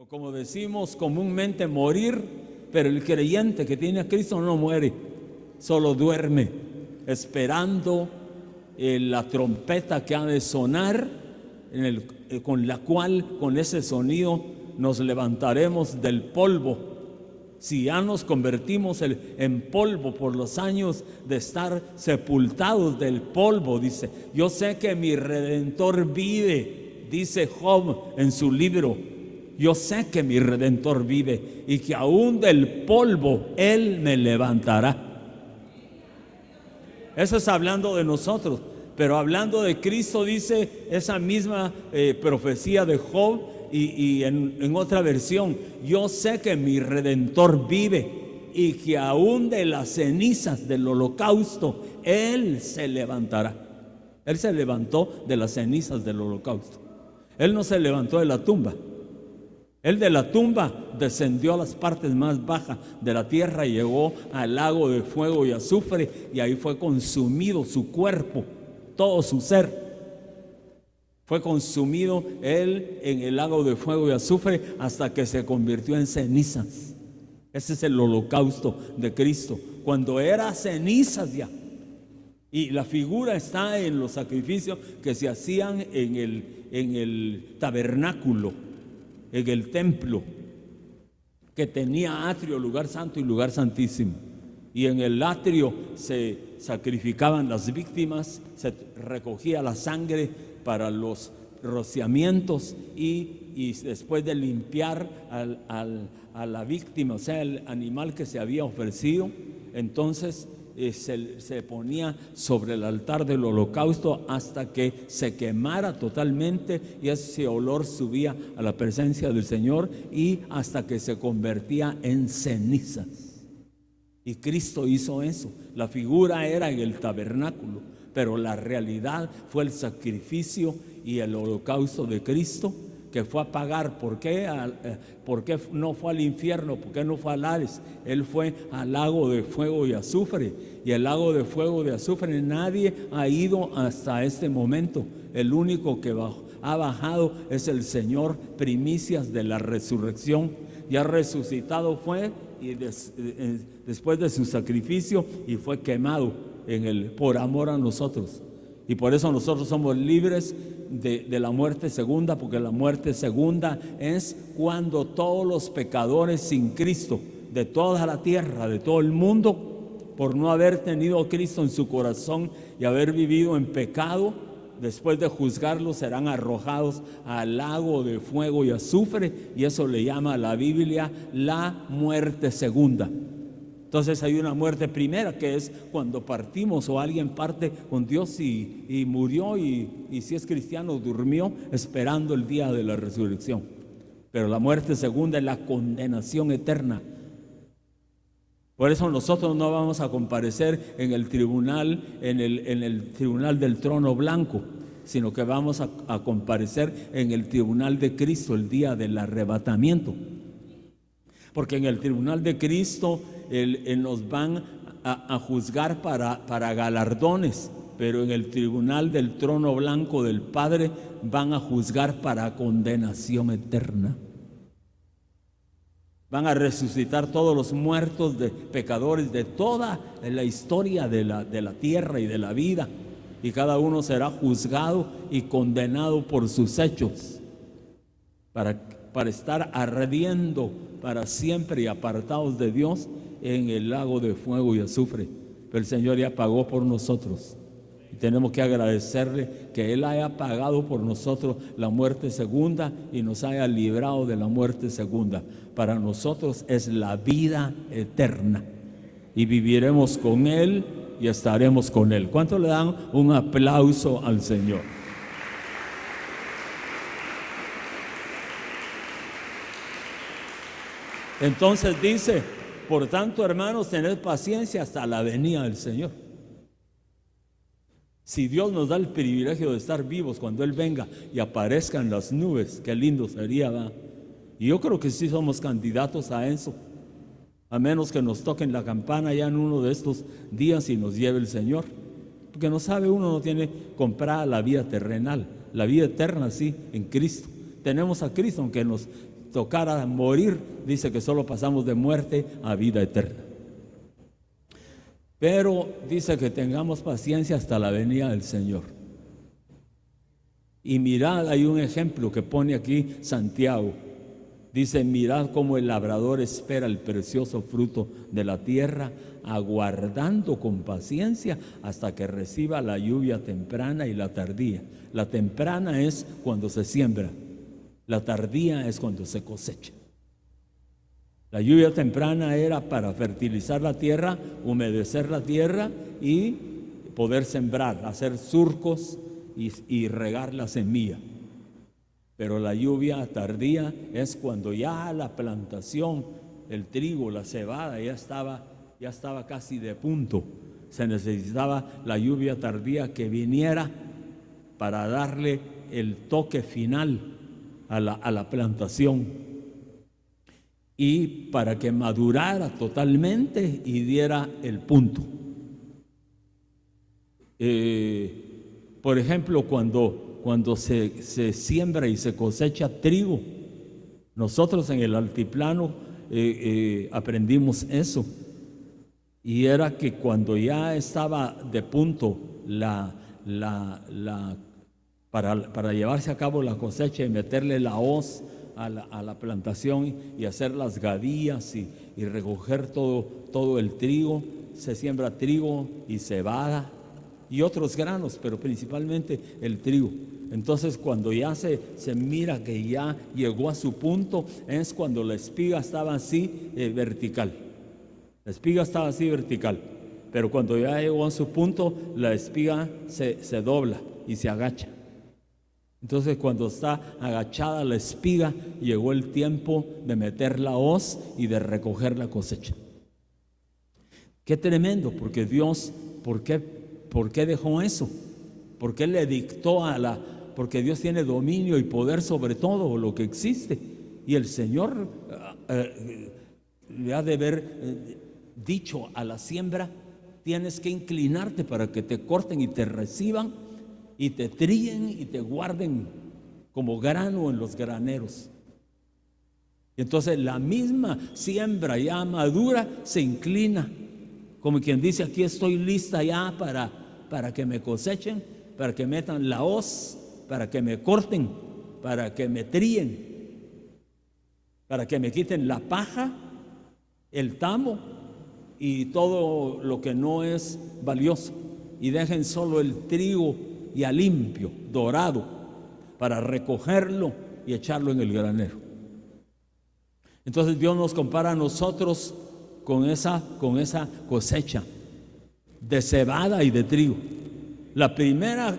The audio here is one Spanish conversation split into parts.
O como decimos comúnmente, morir, pero el creyente que tiene a Cristo no muere, solo duerme, esperando la trompeta que ha de sonar, con la cual, con ese sonido, nos levantaremos del polvo. Si ya nos convertimos en polvo por los años de estar sepultados del polvo, dice, yo sé que mi Redentor vive, dice Job en su libro. Yo sé que mi Redentor vive y que aún del polvo Él me levantará. Eso es hablando de nosotros, pero hablando de Cristo dice esa misma profecía de Job y en otra versión, yo sé que mi Redentor vive y que aún de las cenizas del holocausto Él se levantará. Él se levantó de las cenizas del holocausto. Él no se levantó de la tumba. Él de la tumba descendió a las partes más bajas de la tierra y llegó al lago de fuego y azufre, y ahí fue consumido su cuerpo, todo su ser. Fue consumido Él en el lago de fuego y azufre hasta que se convirtió en cenizas. Ese es el holocausto de Cristo, cuando era cenizas ya. Y la figura está en los sacrificios que se hacían en el tabernáculo, en el templo, que tenía atrio, lugar santo y lugar santísimo. Y en el atrio se sacrificaban las víctimas, se recogía la sangre para los rociamientos y después de limpiar a la víctima, o sea, el animal que se había ofrecido, entonces se ponía sobre el altar del holocausto hasta que se quemara totalmente y ese olor subía a la presencia del Señor y hasta que se convertía en cenizas. Y Cristo hizo eso. La figura era en el tabernáculo, pero la realidad fue el sacrificio y el holocausto de Cristo, que fue a pagar. ¿Por qué no fue al infierno? ¿Por qué no fue al Hades? Él fue al lago de fuego y azufre. Y el lago de fuego y azufre nadie ha ido hasta este momento. El único que ha bajado es el Señor, primicias de la resurrección. Ya resucitado fue y después de su sacrificio y fue quemado por amor a nosotros. Y por eso nosotros somos libres de la muerte segunda, porque la muerte segunda es cuando todos los pecadores sin Cristo de toda la tierra, de todo el mundo, por no haber tenido a Cristo en su corazón y haber vivido en pecado, después de juzgarlos serán arrojados al lago de fuego y azufre, y eso le llama a la Biblia la muerte segunda. Entonces hay una muerte primera, que es cuando partimos o alguien parte con Dios y murió y si es cristiano durmió esperando el día de la resurrección. Pero la muerte segunda es la condenación eterna. Por eso nosotros no vamos a comparecer en el tribunal, en el tribunal del trono blanco, sino que vamos a comparecer en el tribunal de Cristo el día del arrebatamiento. Porque en el tribunal de Cristo nos van a juzgar para galardones, pero en el tribunal del trono blanco del Padre van a juzgar para condenación eterna. Van a resucitar todos los muertos de pecadores de toda la historia de la tierra y de la vida, y cada uno será juzgado y condenado por sus hechos para estar ardiendo para siempre y apartados de Dios en el lago de fuego y azufre. Pero el Señor ya pagó por nosotros y tenemos que agradecerle que Él haya pagado por nosotros la muerte segunda y nos haya librado de la muerte segunda. Para nosotros es la vida eterna y viviremos con Él y estaremos con Él. ¿Cuánto le dan un aplauso al Señor? Entonces dice, por tanto, hermanos, tened paciencia hasta la venida del Señor. Si Dios nos da el privilegio de estar vivos cuando Él venga y aparezca en las nubes, qué lindo sería, ¿verdad? Y yo creo que sí somos candidatos a eso, a menos que nos toquen la campana ya en uno de estos días y nos lleve el Señor. Porque no sabe, uno no tiene comprada la vida terrenal, la vida eterna sí, en Cristo. Tenemos a Cristo, aunque nos tocara morir, dice que solo pasamos de muerte a vida eterna. Pero dice que tengamos paciencia hasta la venida del Señor. Y mirad, hay un ejemplo que pone aquí Santiago. Dice: mirad cómo el labrador espera el precioso fruto de la tierra, aguardando con paciencia hasta que reciba la lluvia temprana y la tardía. La temprana es cuando se siembra, la tardía es cuando se cosecha. La lluvia temprana era para fertilizar la tierra, humedecer la tierra y poder sembrar, hacer surcos y regar la semilla. Pero la lluvia tardía es cuando ya la plantación, el trigo, la cebada ya estaba casi de punto. Se necesitaba la lluvia tardía que viniera para darle el toque final a la plantación y para que madurara totalmente y diera el punto. Por ejemplo, cuando se siembra y se cosecha trigo, nosotros en el altiplano aprendimos eso, y era que cuando ya estaba de punto para llevarse a cabo la cosecha y meterle la hoz a la plantación y hacer las gavillas y recoger todo el trigo, se siembra trigo y cebada y otros granos, pero principalmente el trigo. Entonces, cuando ya se mira que ya llegó a su punto, es cuando la espiga estaba así vertical. La espiga estaba así vertical, pero cuando ya llegó a su punto, la espiga se dobla y se agacha. Entonces, cuando está agachada la espiga, llegó el tiempo de meter la hoz y de recoger la cosecha. Qué tremendo, porque Dios, ¿por qué dejó eso? ¿Por qué le dictó porque Dios tiene dominio y poder sobre todo lo que existe? Y el Señor le ha de haber dicho a la siembra: tienes que inclinarte para que te corten y te reciban y te tríen y te guarden como grano en los graneros. Y entonces la misma siembra ya madura se inclina, como quien dice: aquí estoy lista ya para que me cosechen, para que metan la hoz, para que me corten, para que me tríen, para que me quiten la paja, el tamo y todo lo que no es valioso, y dejen solo el trigo ya limpio, dorado, para recogerlo y echarlo en el granero. Entonces Dios nos compara a nosotros con esa cosecha de cebada y de trigo. La primera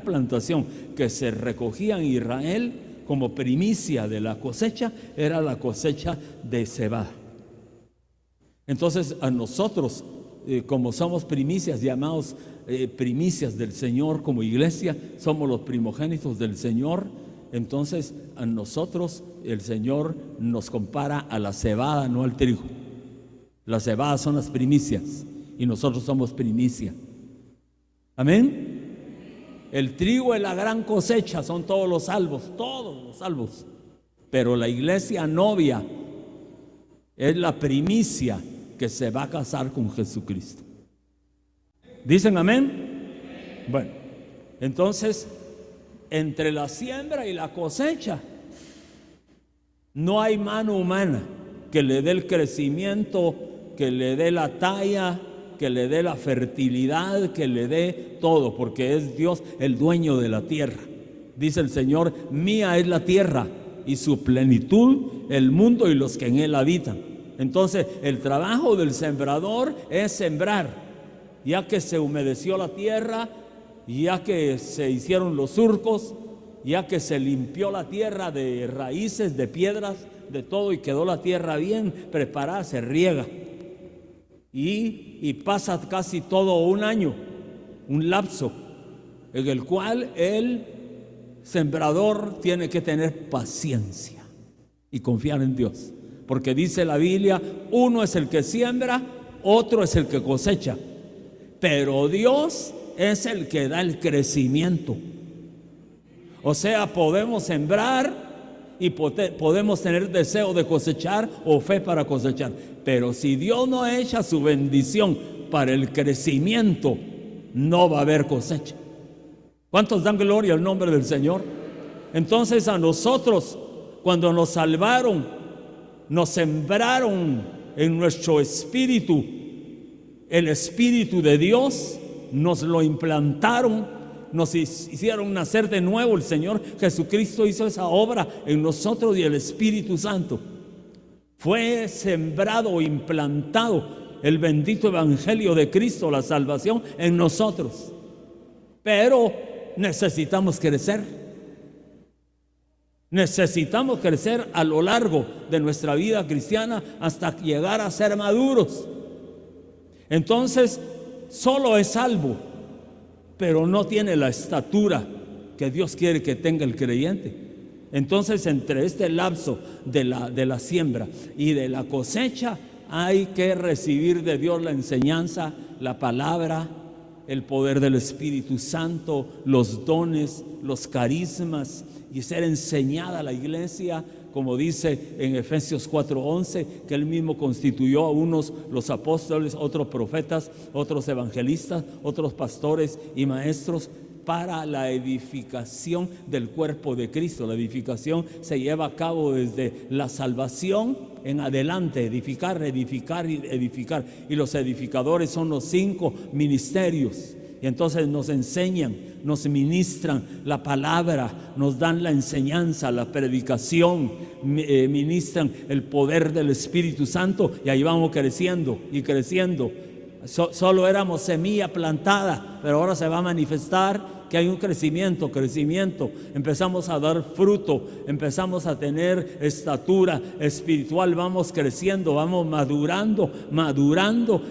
plantación que se recogía en Israel como primicia de la cosecha era la cosecha de cebada. Entonces, a nosotros, como somos primicias, llamados primicias del Señor como iglesia, somos los primogénitos del Señor. Entonces, a nosotros el Señor nos compara a la cebada, no al trigo. Las cebadas son las primicias y nosotros somos primicia. Amén. El trigo es la gran cosecha, son todos los salvos. Pero la iglesia novia es la primicia que se va a casar con Jesucristo. ¿Dicen amén? Bueno, entonces, entre la siembra y la cosecha no hay mano humana que le dé el crecimiento, que le dé la talla, que le dé la fertilidad, que le dé todo, porque es Dios el dueño de la tierra. Dice el Señor: mía es la tierra y su plenitud, el mundo y los que en él habitan. Entonces, el trabajo del sembrador es sembrar. Ya que se humedeció la tierra, ya que se hicieron los surcos, ya que se limpió la tierra de raíces, de piedras, de todo, y quedó la tierra bien preparada, se riega. Y pasa casi todo un año, un lapso, en el cual el sembrador tiene que tener paciencia y confiar en Dios. Porque dice la Biblia: uno es el que siembra, otro es el que cosecha, pero Dios es el que da el crecimiento. O sea, podemos sembrar y podemos tener deseo de cosechar o fe para cosechar. Pero si Dios no echa su bendición para el crecimiento, no va a haber cosecha. ¿Cuántos dan gloria al nombre del Señor? Entonces a nosotros, cuando nos salvaron, nos sembraron en nuestro espíritu el Espíritu de Dios, nos lo implantaron, nos hicieron nacer de nuevo. El Señor Jesucristo hizo esa obra en nosotros y el Espíritu Santo. Fue sembrado, implantado el bendito Evangelio de Cristo, la salvación en nosotros. Pero necesitamos crecer. Necesitamos crecer a lo largo de nuestra vida cristiana hasta llegar a ser maduros. Entonces, solo es salvo, pero no tiene la estatura que Dios quiere que tenga el creyente. Entonces, entre este lapso de la siembra y de la cosecha, hay que recibir de Dios la enseñanza, la palabra, el poder del Espíritu Santo, los dones, los carismas, y ser enseñada a la iglesia, como dice en Efesios 4:11, que Él mismo constituyó a unos los apóstoles, otros profetas, otros evangelistas, otros pastores y maestros para la edificación del cuerpo de Cristo. La edificación se lleva a cabo desde la salvación en adelante, edificar, edificar y edificar. Y los edificadores son los 5 ministerios. Y entonces nos enseñan, nos ministran la palabra, nos dan la enseñanza, la predicación, ministran el poder del Espíritu Santo, y ahí vamos creciendo y creciendo. Solo éramos semilla plantada, pero ahora se va a manifestar que hay un crecimiento, empezamos a dar fruto, empezamos a tener estatura espiritual, vamos creciendo, vamos madurando,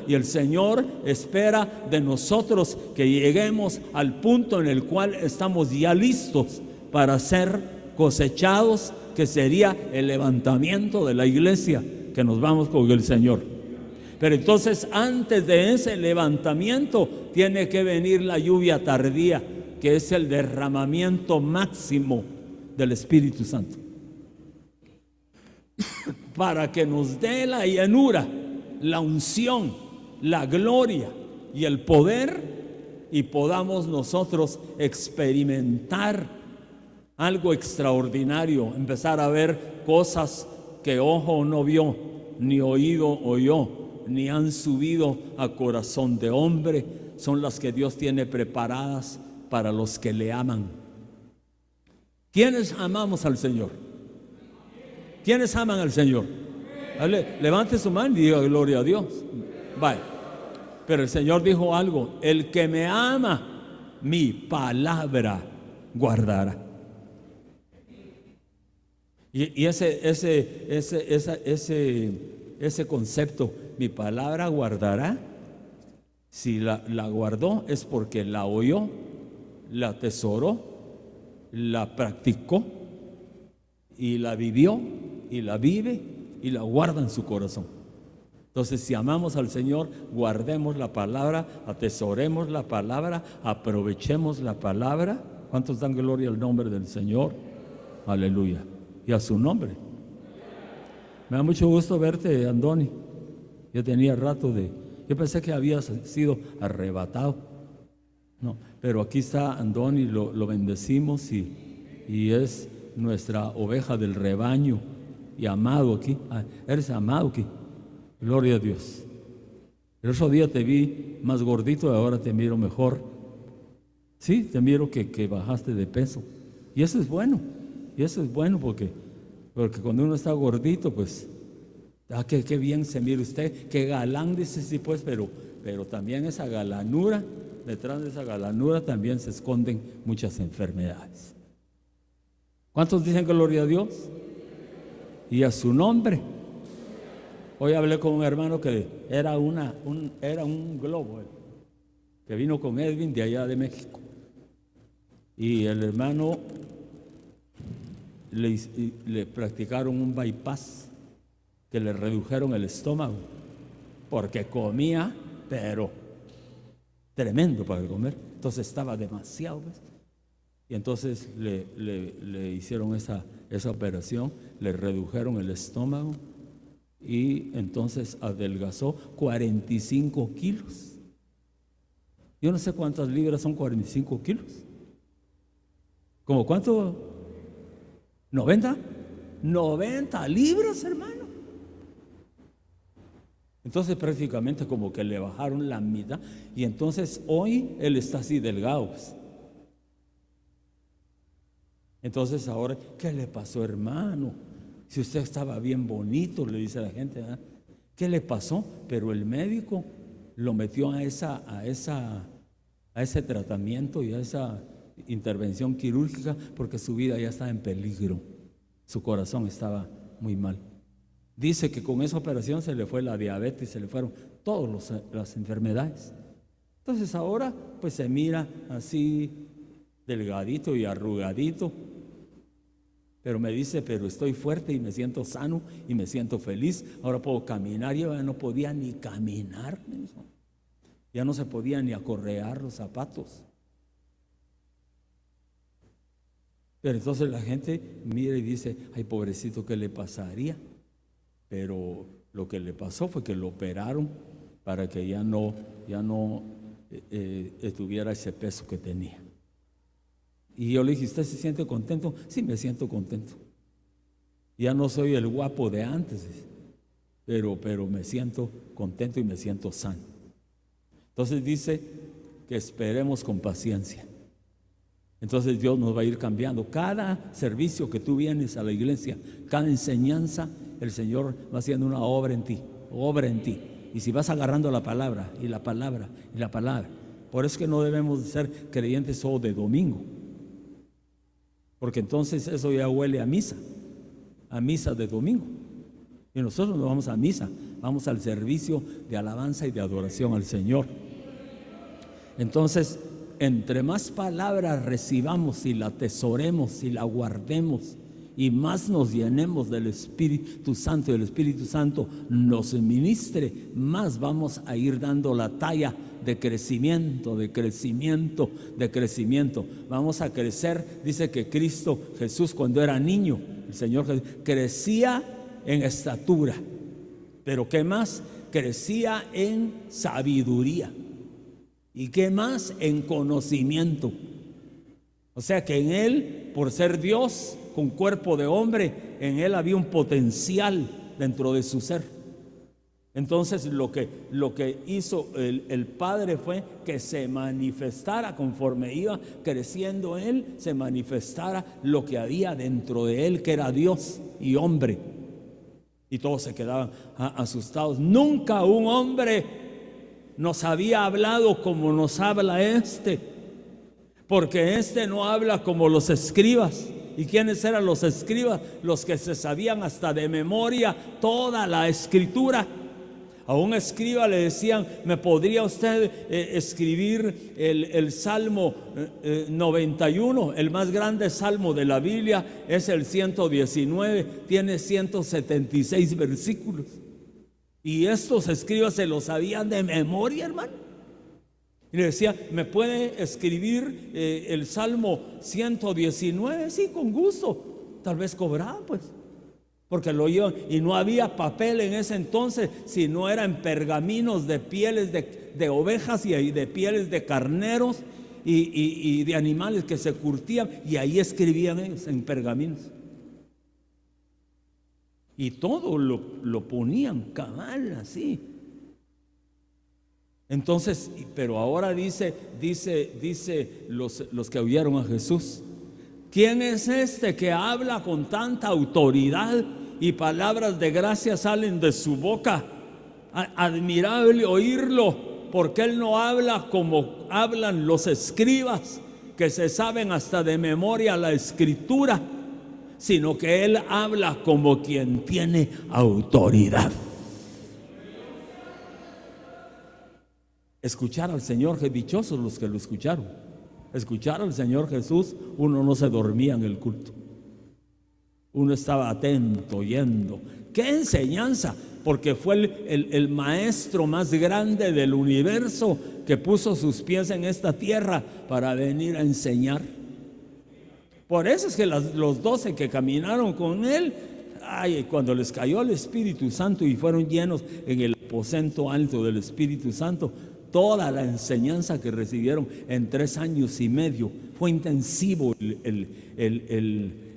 y el Señor espera de nosotros que lleguemos al punto en el cual estamos ya listos para ser cosechados, que sería el levantamiento de la iglesia, que nos vamos con el Señor. Pero entonces, antes de ese levantamiento, tiene que venir la lluvia tardía, que es el derramamiento máximo del Espíritu Santo, para que nos dé la llenura, la unción, la gloria y el poder, y podamos nosotros experimentar algo extraordinario, empezar a ver cosas que ojo no vio, ni oído oyó, ni han subido a corazón de hombre. Son las que Dios tiene preparadas para los que le aman. ¿Quiénes amamos al Señor? ¿Quiénes aman al Señor? Levante su mano y diga gloria a Dios. Vale. Pero el Señor dijo algo: el que me ama, mi palabra guardará. Y ese concepto, mi palabra guardará, si la guardó es porque la oyó, la atesoró, la practicó y la vivió y la vive y la guarda en su corazón. Entonces, si amamos al Señor, guardemos la palabra, atesoremos la palabra, aprovechemos la palabra. ¿Cuántos dan gloria al nombre del Señor? Aleluya. Y a su nombre. Me da mucho gusto verte, Andoni. Yo tenía rato yo pensé que habías sido arrebatado. No, pero aquí está Andoni, lo bendecimos y es nuestra oveja del rebaño y amado aquí. Eres amado aquí. Gloria a Dios. El otro día te vi más gordito y ahora te miro mejor. Sí, te miro que bajaste de peso. Y eso es bueno. Y eso es bueno porque cuando uno está gordito, pues, qué bien se mira usted, qué galán, dice, sí, pues, pero también esa galanura, detrás de esa galanura también se esconden muchas enfermedades. ¿Cuántos dicen gloria a Dios? Y a su nombre. Hoy hablé con un hermano que era un globo, que vino con Edwin de allá de México. Y el hermano le practicaron un bypass, que le redujeron el estómago, porque comía, pero tremendo para comer. Entonces estaba demasiado, ¿ves? Y entonces le hicieron esa operación, le redujeron el estómago y entonces adelgazó 45 kilos. Yo no sé cuántas libras son 45 kilos. ¿Cómo cuánto? ¿90? 90 libras, hermano. Entonces prácticamente como que le bajaron la mitad. Y entonces hoy él está así delgado. Entonces ahora, ¿qué le pasó, hermano? Si usted estaba bien bonito, le dice la gente, ¿eh? ¿Qué le pasó? Pero el médico lo metió a ese tratamiento y a esa intervención quirúrgica porque su vida ya estaba en peligro. Su corazón estaba muy mal. Dice que con esa operación se le fue la diabetes, se le fueron todas las enfermedades. Entonces ahora pues se mira así delgadito y arrugadito. Pero me dice, pero estoy fuerte y me siento sano y me siento feliz. Ahora puedo caminar. Yo ya no podía ni caminar, me dijo. Ya no se podía ni acorrear los zapatos. Pero entonces la gente mira y dice, ay, pobrecito, ¿qué le pasaría? Pero lo que le pasó fue que lo operaron para que ya no tuviera ese peso que tenía. Y yo le dije, ¿usted se siente contento? Sí, me siento contento. Ya no soy el guapo de antes, pero me siento contento y me siento sano. Entonces dice que esperemos con paciencia. Entonces Dios nos va a ir cambiando. Cada servicio que tú vienes a la iglesia, cada enseñanza, el Señor va haciendo una obra en ti, obra en ti. Y si vas agarrando la palabra y la palabra y la palabra, por eso es que no debemos ser creyentes solo de domingo, porque entonces eso ya huele a misa de domingo. Y nosotros no vamos a misa, vamos al servicio de alabanza y de adoración al Señor. Entonces, entre más palabras recibamos y la atesoremos y la guardemos y más nos llenemos del Espíritu Santo y el Espíritu Santo nos ministre, más vamos a ir dando la talla de crecimiento, de crecimiento, de crecimiento. Vamos a crecer. Dice que Cristo Jesús, cuando era niño, el Señor Jesús, crecía en estatura, pero ¿qué más? Crecía en sabiduría. ¿Y qué más? En conocimiento. O sea que en Él, por ser Dios con cuerpo de hombre, en Él había un potencial dentro de su ser. Entonces lo que hizo el Padre fue que se manifestara, conforme iba creciendo Él, se manifestara lo que había dentro de Él, que era Dios y hombre. Y todos se quedaban asustados. Nunca un hombre nos había hablado como nos habla porque no habla como los escribas. ¿Y quiénes eran los escribas? Los que se sabían hasta de memoria toda la escritura. A un escriba le decían, ¿me podría usted escribir el Salmo 91? El más grande salmo de la Biblia es el 119, tiene 176 versículos. Y estos escribas se los sabían de memoria, hermano. Y le decía, ¿me puede escribir el Salmo 119? Sí, con gusto. Tal vez cobraba, pues, porque lo oyeron. Y no había papel en ese entonces, sino eran pergaminos de pieles de ovejas y de pieles de carneros y de animales que se curtían. Y ahí escribían ellos en pergaminos. Y todo lo ponían cabal así. Entonces, pero ahora dice los que oyeron a Jesús, ¿quién es este que habla con tanta autoridad y palabras de gracia salen de su boca? Admirable oírlo, porque él no habla como hablan los escribas, que se saben hasta de memoria la escritura, sino que él habla como quien tiene autoridad. Escuchar al Señor, que dichosos los que lo escucharon. Escuchar al Señor Jesús, uno no se dormía en el culto. Uno estaba atento, oyendo. ¡Qué enseñanza! Porque fue el maestro más grande del universo que puso sus pies en esta tierra para venir a enseñar. Por eso es que los 12 que caminaron con él, ay, cuando les cayó el Espíritu Santo y fueron llenos en el aposento alto del Espíritu Santo, toda la enseñanza que recibieron en 3 años y medio fue intensivo,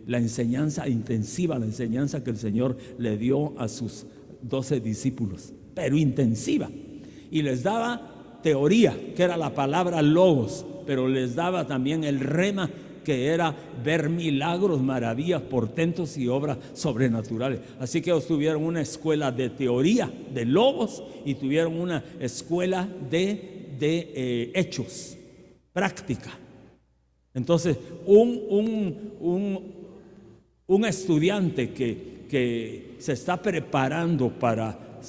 la enseñanza intensiva, la enseñanza que el Señor le dio a sus 12 discípulos, pero intensiva. Y les daba teoría, que era la palabra logos, pero les daba también el rema, que era ver milagros, maravillas, portentos y obras sobrenaturales. Así que ellos tuvieron una escuela de teoría, de logos, y tuvieron una escuela de hechos, práctica. Entonces, un estudiante que se está preparando para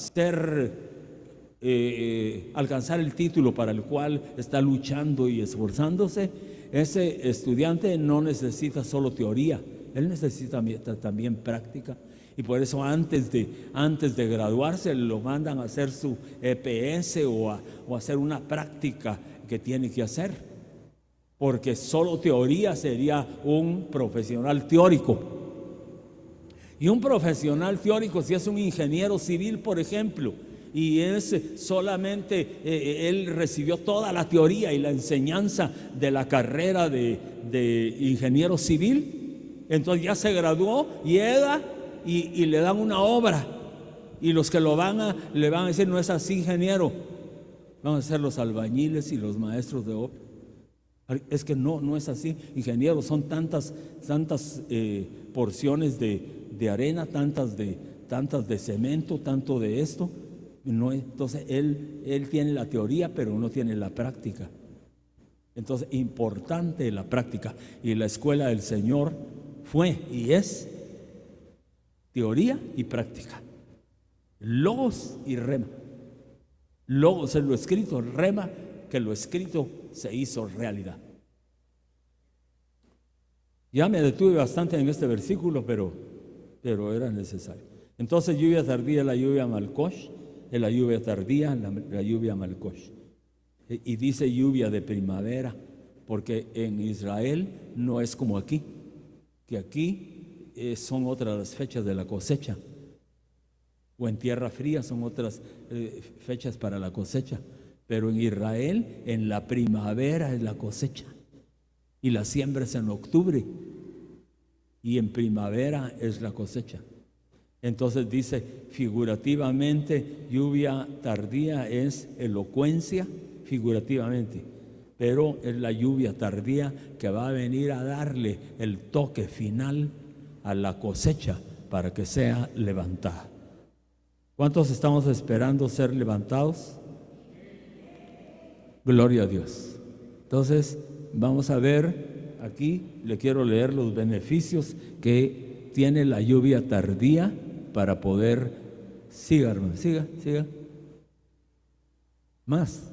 alcanzar el título para el cual está luchando y esforzándose, ese estudiante no necesita solo teoría, él necesita también práctica. Y por eso antes de graduarse lo mandan a hacer su EPS o a hacer una práctica que tiene que hacer, porque solo teoría sería un profesional teórico. Y un profesional teórico, si es un ingeniero civil, por ejemplo, y es solamente él recibió toda la teoría y la enseñanza de la carrera de ingeniero civil, entonces ya se graduó, llega y le dan una obra, y los que le van a decir: no es así, ingeniero, van a ser los albañiles y los maestros de obra. Es que no es así, ingeniero, son tantas porciones de arena, tantas de cemento, tanto de esto. No, entonces él tiene la teoría, pero no tiene la práctica. Entonces, importante la práctica. Y la escuela del Señor fue y es teoría y práctica, logos y rema. Logos es lo escrito, rema que lo escrito se hizo realidad. Ya me detuve bastante en este versículo, pero era necesario. Entonces, lluvia tardía, la lluvia Malcosh, la lluvia tardía, la lluvia Malcosh. Y dice lluvia de primavera, porque en Israel no es como aquí, que aquí son otras las fechas de la cosecha, o en tierra fría son otras fechas para la cosecha, pero en Israel en la primavera es la cosecha, y la siembra es en octubre, y en primavera es la cosecha. Entonces dice figurativamente, lluvia tardía es elocuencia, figurativamente, pero es la lluvia tardía que va a venir a darle el toque final a la cosecha para que sea levantada. ¿Cuántos estamos esperando ser levantados? Gloria a Dios. Entonces vamos a ver aquí, le quiero leer los beneficios que tiene la lluvia tardía para poder, siga hermano, siga más.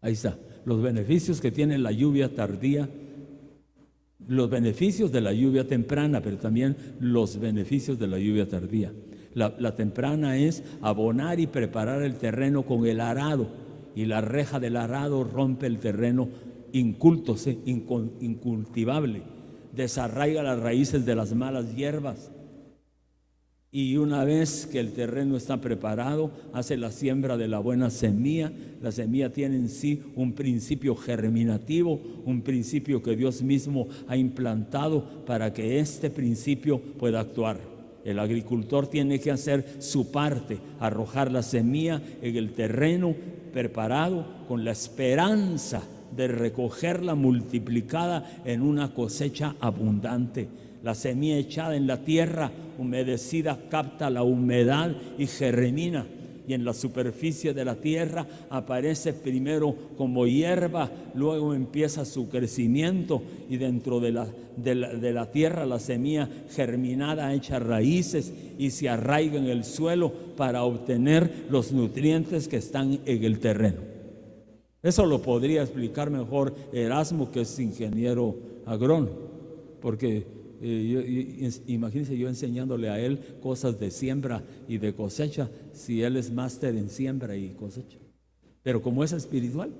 Ahí está, los beneficios que tiene la lluvia tardía, los beneficios de la lluvia temprana, pero también los beneficios de la lluvia tardía. La temprana es abonar y preparar el terreno con el arado, y la reja del arado rompe el terreno incultivable, desarraiga las raíces de las malas hierbas, y una vez que el terreno está preparado, hace la siembra de la buena semilla. La semilla tiene en sí un principio germinativo, un principio que Dios mismo ha implantado para que este principio pueda actuar. El agricultor tiene que hacer su parte, arrojar la semilla en el terreno preparado con la esperanza de recogerla multiplicada en una cosecha abundante. La semilla echada en la tierra humedecida capta la humedad y germina, y en la superficie de la tierra aparece primero como hierba, luego empieza su crecimiento, y dentro de la tierra la semilla germinada echa raíces y se arraiga en el suelo para obtener los nutrientes que están en el terreno. Eso lo podría explicar mejor Erasmo, que es ingeniero agrónomo, porque imagínense yo enseñándole a él cosas de siembra y de cosecha, si él es máster en siembra y cosecha, pero como es espiritual.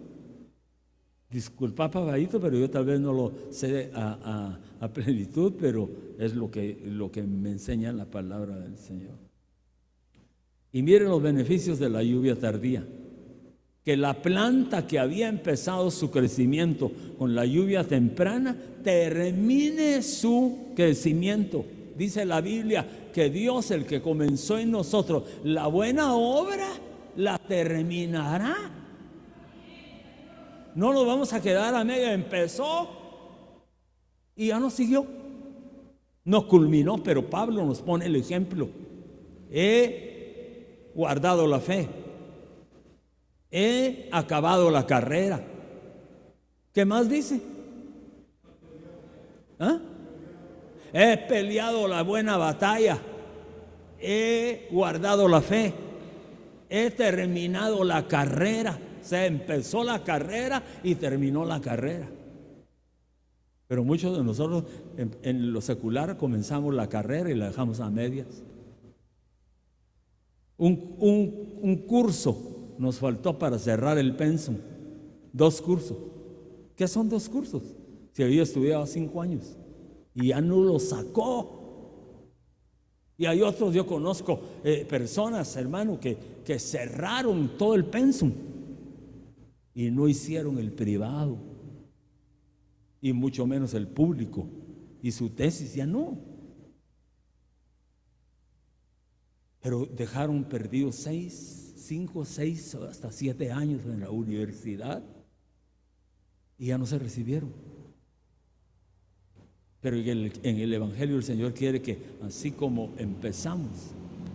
Disculpa, papadito, pero yo tal vez no lo sé a plenitud, pero es lo que me enseña la palabra del Señor. Y miren los beneficios de la lluvia tardía. Que la planta que había empezado su crecimiento con la lluvia temprana termine su crecimiento. Dice la Biblia que Dios, el que comenzó en nosotros la buena obra, la terminará. No nos vamos a quedar a medio. Empezó y ya no siguió. No culminó, pero Pablo nos pone el ejemplo. He guardado la fe. He acabado la carrera. ¿Qué más dice? ¿Ah? He peleado la buena batalla. He guardado la fe. He terminado la carrera. Se empezó la carrera y terminó la carrera. Pero muchos de nosotros en lo secular comenzamos la carrera y la dejamos a medias. Un curso nos faltó para cerrar el pensum. 2 cursos. ¿Qué son 2 cursos? Si había estudiado 5 años y ya no lo sacó. Y hay otros, yo conozco personas, hermano, que cerraron todo el pensum y no hicieron el privado, y mucho menos el público, y su tesis ya no. Pero dejaron perdidos 5, 6, hasta 7 años en la universidad y ya no se recibieron. Pero en el Evangelio el Señor quiere que así como empezamos,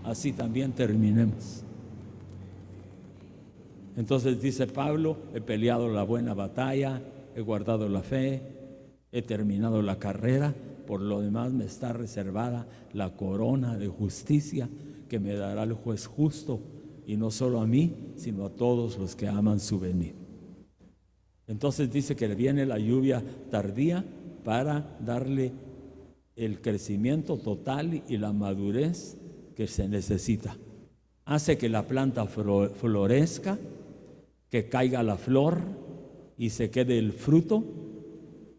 así también terminemos. Entonces dice Pablo: he peleado la buena batalla, he guardado la fe, he terminado la carrera, por lo demás me está reservada la corona de justicia que me dará el juez justo, y no solo a mí, sino a todos los que aman su venida. Entonces dice que viene la lluvia tardía para darle el crecimiento total y la madurez que se necesita. Hace que la planta florezca, que caiga la flor y se quede el fruto.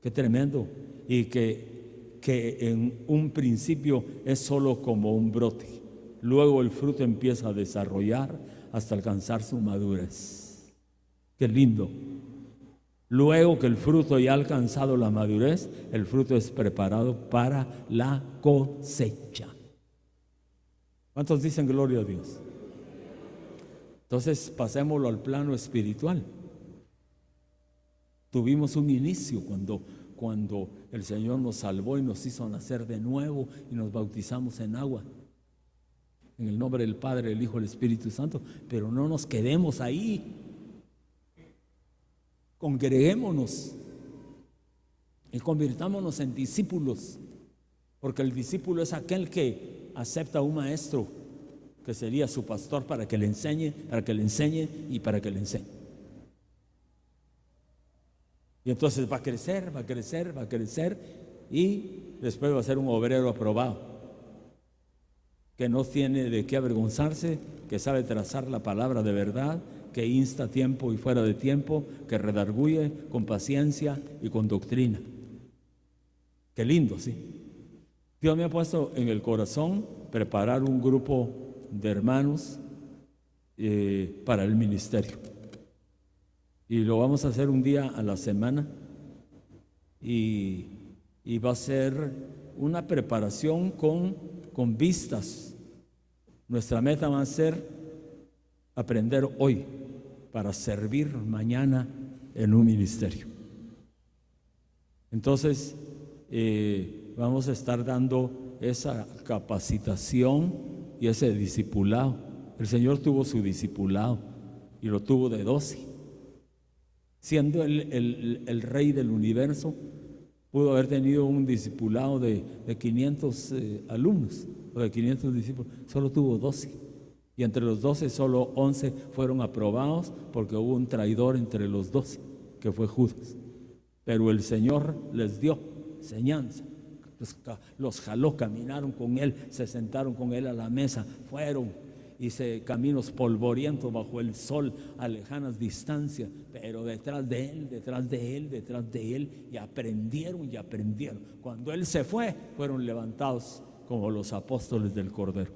Qué tremendo. Y que en un principio es solo como un brote. Luego el fruto empieza a desarrollar hasta alcanzar su madurez. Qué lindo. Luego que el fruto ya ha alcanzado la madurez, el fruto es preparado para la cosecha. ¿Cuántos dicen gloria a Dios? Entonces pasémoslo al plano espiritual. Tuvimos un inicio cuando el Señor nos salvó y nos hizo nacer de nuevo y nos bautizamos en agua. En el nombre del Padre, del Hijo y del Espíritu Santo. Pero no nos quedemos ahí. Congreguémonos y convirtámonos en discípulos, porque el discípulo es aquel que acepta a un maestro que sería su pastor para que le enseñe, para que le enseñe y para que le enseñe. Y entonces va a crecer, va a crecer, va a crecer, y después va a ser un obrero aprobado, que no tiene de qué avergonzarse, que sabe trazar la palabra de verdad, que insta a tiempo y fuera de tiempo, que redarguye con paciencia y con doctrina. Qué lindo, ¿sí? Dios me ha puesto en el corazón preparar un grupo de hermanos para el ministerio. Y lo vamos a hacer un día a la semana, y va a ser una preparación con vistas. Nuestra meta va a ser aprender hoy para servir mañana en un ministerio. Entonces vamos a estar dando esa capacitación y ese discipulado. El Señor tuvo su discipulado y lo tuvo de 12. Siendo el rey del universo, pudo haber tenido un discipulado de 500 alumnos o de 500 discípulos. Solo tuvo 12. Y entre los 12 solo 11 fueron aprobados, porque hubo un traidor entre los 12, que fue Judas. Pero el Señor les dio enseñanza, los jaló, caminaron con él, se sentaron con él a la mesa, fueron hice caminos polvorientos bajo el sol a lejanas distancias, pero detrás de él, detrás de él, detrás de él, y aprendieron y aprendieron. Cuando él se fue, fueron levantados como los apóstoles del Cordero.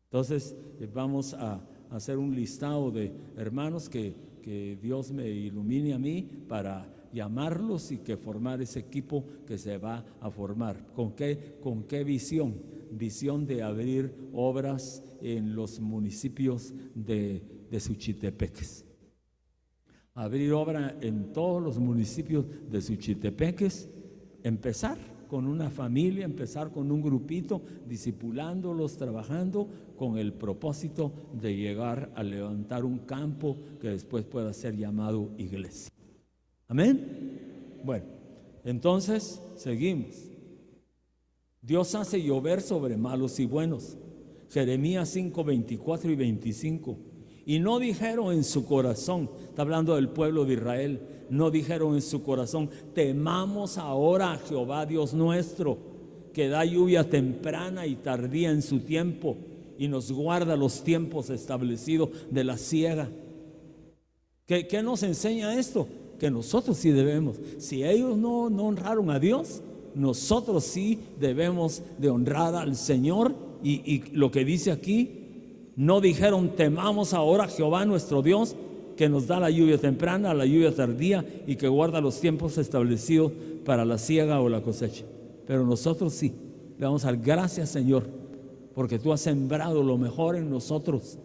Entonces vamos a hacer un listado de hermanos que Dios me ilumine a mí para llamarlos y que formar ese equipo que se va a formar. ¿Con qué visión? Visión de abrir obras en los municipios de Suchitepeques. Abrir obra en todos los municipios de Suchitepeques, empezar con una familia, empezar con un grupito, discipulándolos, trabajando con el propósito de llegar a levantar un campo que después pueda ser llamado iglesia. Amén. Bueno, entonces seguimos. Dios hace llover sobre malos y buenos. Jeremías 5, 24 y 25. Y no dijeron en su corazón, está hablando del pueblo de Israel, no dijeron en su corazón: temamos ahora a Jehová Dios nuestro, que da lluvia temprana y tardía en su tiempo, y nos guarda los tiempos establecidos de la siega. ¿Qué nos enseña esto? Que nosotros sí debemos. Si ellos no honraron a Dios, nosotros sí debemos de honrar al Señor. Y lo que dice aquí, no dijeron: temamos ahora a Jehová nuestro Dios, que nos da la lluvia temprana, la lluvia tardía, y que guarda los tiempos establecidos para la siega o la cosecha. Pero nosotros sí le vamos a dar gracias, Señor, porque tú has sembrado lo mejor en nosotros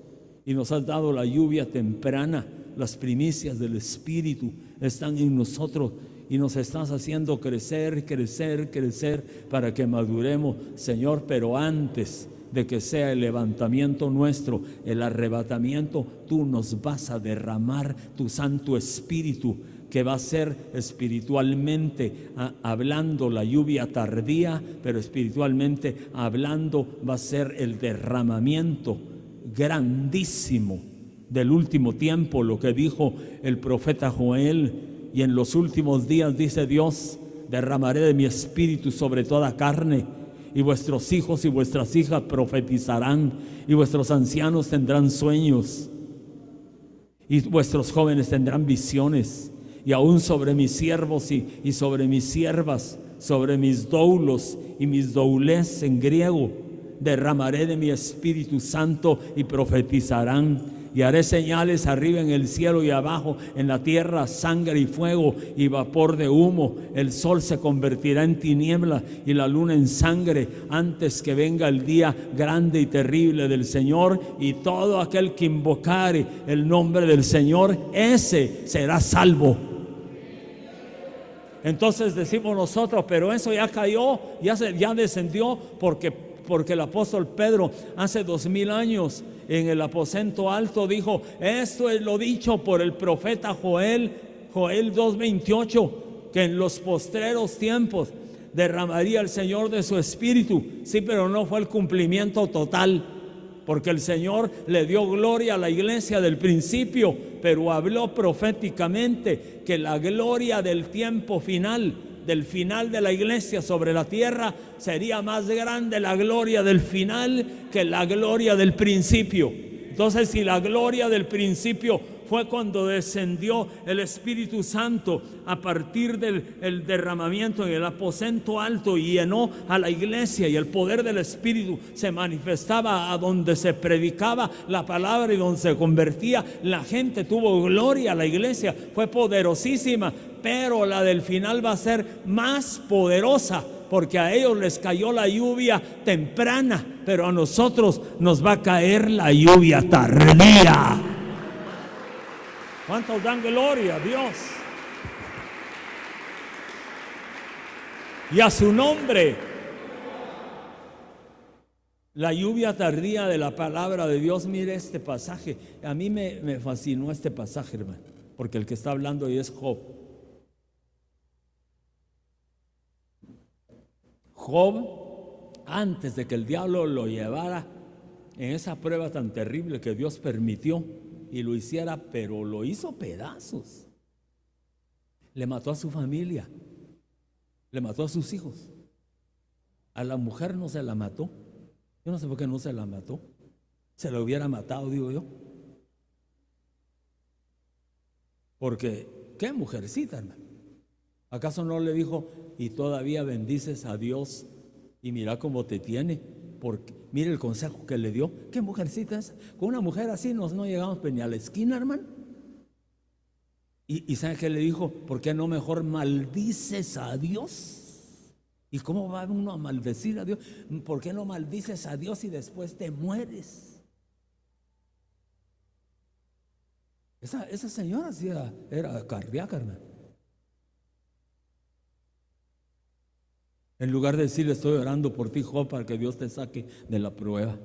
y nos has dado la lluvia temprana. Las primicias del Espíritu están en nosotros y nos estás haciendo crecer, crecer, crecer para que maduremos, Señor. Pero antes de que sea el levantamiento nuestro, el arrebatamiento, tú nos vas a derramar tu Santo Espíritu, que va a ser espiritualmente hablando la lluvia tardía, pero espiritualmente hablando va a ser el derramamiento grandísimo del último tiempo, lo que dijo el profeta Joel. Y en los últimos días, dice Dios, derramaré de mi espíritu sobre toda carne, y vuestros hijos y vuestras hijas profetizarán, y vuestros ancianos tendrán sueños, y vuestros jóvenes tendrán visiones. Y aún sobre mis siervos y sobre mis siervas, sobre mis doulos y mis doulés en griego, derramaré de mi Espíritu Santo y profetizarán. Y haré señales arriba en el cielo y abajo en la tierra, sangre y fuego y vapor de humo. El sol se convertirá en tiniebla y la luna en sangre, antes que venga el día grande y terrible del Señor. Y todo aquel que invocare el nombre del Señor, ese será salvo. Entonces decimos nosotros: pero eso ya cayó, ya descendió, porque el apóstol Pedro hace 2000 años en el aposento alto dijo: esto es lo dicho por el profeta Joel 2:28, que en los postreros tiempos derramaría el Señor de su espíritu. Sí, pero no fue el cumplimiento total, porque el Señor le dio gloria a la iglesia del principio, pero habló proféticamente que la gloria del tiempo final, del final de la iglesia sobre la tierra, sería más grande la gloria del final que la gloria del principio. Entonces, si la gloria del principio fue cuando descendió el Espíritu Santo a partir del derramamiento en el aposento alto y llenó a la iglesia, y el poder del Espíritu se manifestaba a donde se predicaba la palabra y donde se convertía la gente, tuvo gloria a la iglesia, fue poderosísima. Pero la del final va a ser más poderosa, porque a ellos les cayó la lluvia temprana, pero a nosotros nos va a caer la lluvia tardía. ¿Cuántos dan gloria a Dios? Y a su nombre. La lluvia tardía de la palabra de Dios. Mire este pasaje. A mí me fascinó este pasaje, hermano, porque el que está hablando ahí es Job. Job, antes de que el diablo lo llevara en esa prueba tan terrible que Dios permitió y lo hiciera, pero lo hizo pedazos. Le mató a su familia, le mató a sus hijos. A la mujer no se la mató. Yo no sé por qué no se la mató. Se lo hubiera matado, digo yo. Porque, ¿qué mujercita, hermano? ¿Acaso no le dijo, y todavía bendices a Dios y mira cómo te tiene? Porque mire el consejo que le dio. ¿Qué mujercita es? Con una mujer así no llegamos ni a la esquina, hermano. ¿Y sabe qué le dijo? ¿Por qué no mejor maldices a Dios? ¿Y cómo va uno a maldecir a Dios? ¿Por qué no maldices a Dios y después te mueres? Esa señora sí era cardíaca, hermano. En lugar de decirle, estoy orando por ti, Job, para que Dios te saque de la prueba.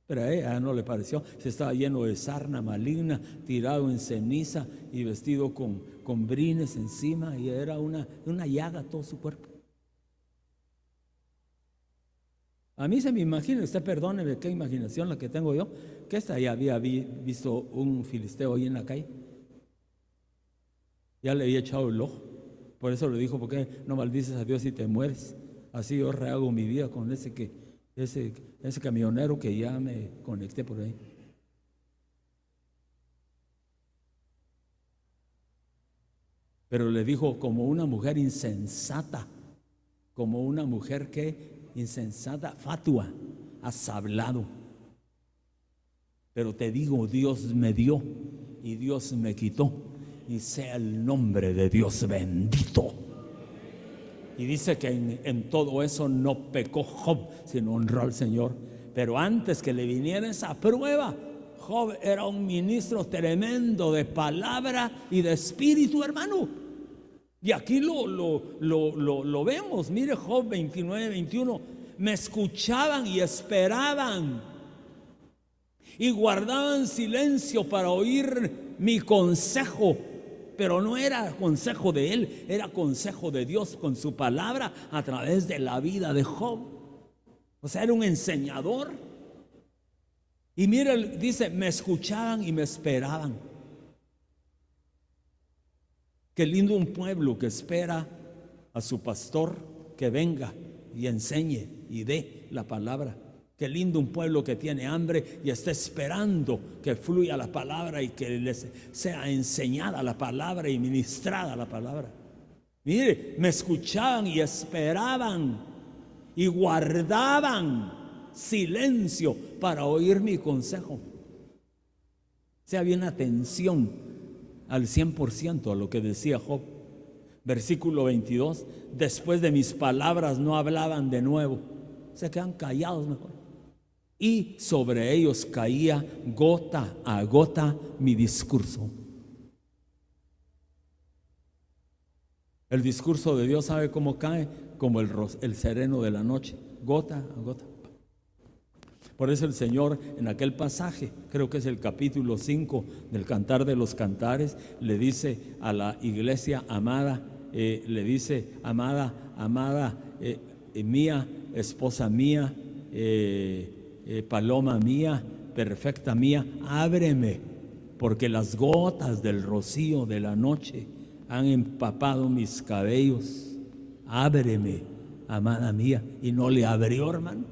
Pero a ella no le pareció. Se estaba lleno de sarna maligna, tirado en ceniza y vestido con brines encima, y era una llaga todo su cuerpo. A mí se me imagina, usted perdóneme, qué imaginación la que tengo yo, que esta ya había visto un filisteo ahí en la calle. Ya le había echado el ojo. Por eso le dijo, ¿por qué no maldices a Dios y te mueres? Así yo rehago mi vida con ese camionero que ya me conecté por ahí. Pero le dijo, como una mujer insensata, como una mujer que insensata, fatua, has hablado. Pero te digo, Dios me dio y Dios me quitó, y sea el nombre de Dios bendito. Y dice que en todo eso no pecó Job, sino honró al Señor. Pero antes que le viniera esa prueba, Job era un ministro tremendo de palabra y de espíritu, hermano. Y aquí lo vemos. Mire Job 29, 21. Me escuchaban y esperaban y guardaban silencio para oír mi consejo. Pero no era consejo de él, era consejo de Dios con su palabra a través de la vida de Job. O sea, era un enseñador. Y mira, dice, me escuchaban y me esperaban. Qué lindo un pueblo que espera a su pastor que venga y enseñe y dé la palabra. Qué lindo un pueblo que tiene hambre y está esperando que fluya la palabra y que les sea enseñada la palabra y ministrada la palabra. Mire, me escuchaban y esperaban y guardaban silencio para oír mi consejo. O sea, había una atención al 100% a lo que decía Job. Versículo 22, después de mis palabras no hablaban de nuevo, se quedan callados mejor. Y sobre ellos caía gota a gota mi discurso. El discurso de Dios, ¿sabe cómo cae? Como el sereno de la noche, gota a gota. Por eso el Señor en aquel pasaje, creo que es el capítulo 5 del Cantar de los Cantares, le dice a la iglesia amada, le dice, amada mía, esposa mía, paloma mía, perfecta mía, ábreme, porque las gotas del rocío de la noche han empapado mis cabellos. Ábreme, amada mía. Y no le abrió, hermano.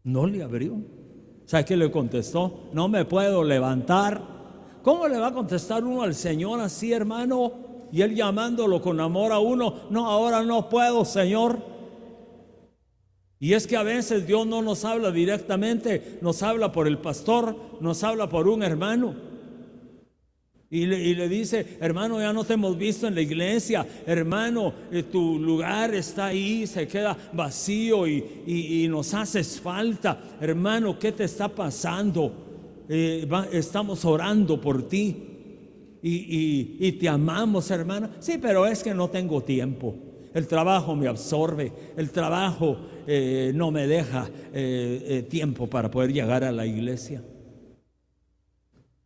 No le abrió. ¿Sabe qué le contestó? No me puedo levantar. ¿Cómo le va a contestar uno al Señor así, hermano? Y él llamándolo con amor a uno. No, ahora no puedo, Señor. Y es que a veces Dios no nos habla directamente, nos habla por el pastor, nos habla por un hermano. Y le dice, hermano, ya no te hemos visto en la iglesia, hermano, tu lugar está ahí, se queda vacío y nos haces falta. Hermano, ¿qué te está pasando? Estamos orando por ti y te amamos, hermano. Sí, pero es que no tengo tiempo. El trabajo me absorbe, el trabajo no me deja tiempo para poder llegar a la iglesia.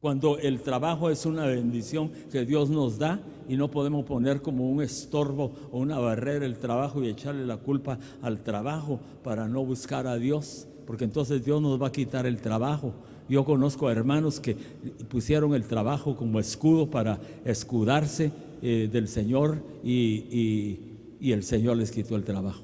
Cuando el trabajo es una bendición que Dios nos da y no podemos poner como un estorbo o una barrera el trabajo y echarle la culpa al trabajo para no buscar a Dios, porque entonces Dios nos va a quitar el trabajo. Yo conozco a hermanos que pusieron el trabajo como escudo para escudarse del Señor y el Señor les quitó el trabajo.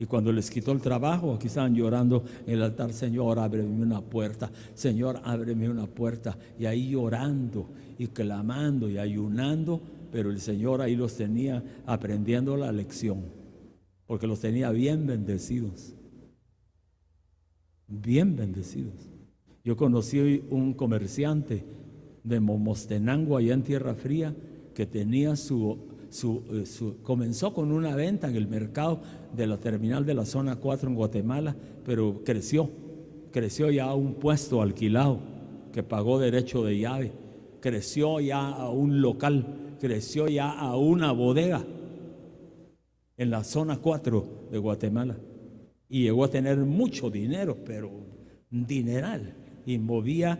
Y cuando les quitó el trabajo, aquí estaban llorando en el altar: Señor, ábreme una puerta, Señor, ábreme una puerta. Y ahí llorando y clamando y ayunando, pero el Señor ahí los tenía aprendiendo la lección, porque los tenía bien bendecidos, bien bendecidos. Yo conocí un comerciante de Momostenango, allá en Tierra Fría, que tenía comenzó con una venta en el mercado de la terminal de la zona 4 en Guatemala, pero creció ya a un puesto alquilado que pagó derecho de llave, creció ya a un local, creció ya a una bodega en la zona 4 de Guatemala, y llegó a tener mucho dinero, pero dineral, y movía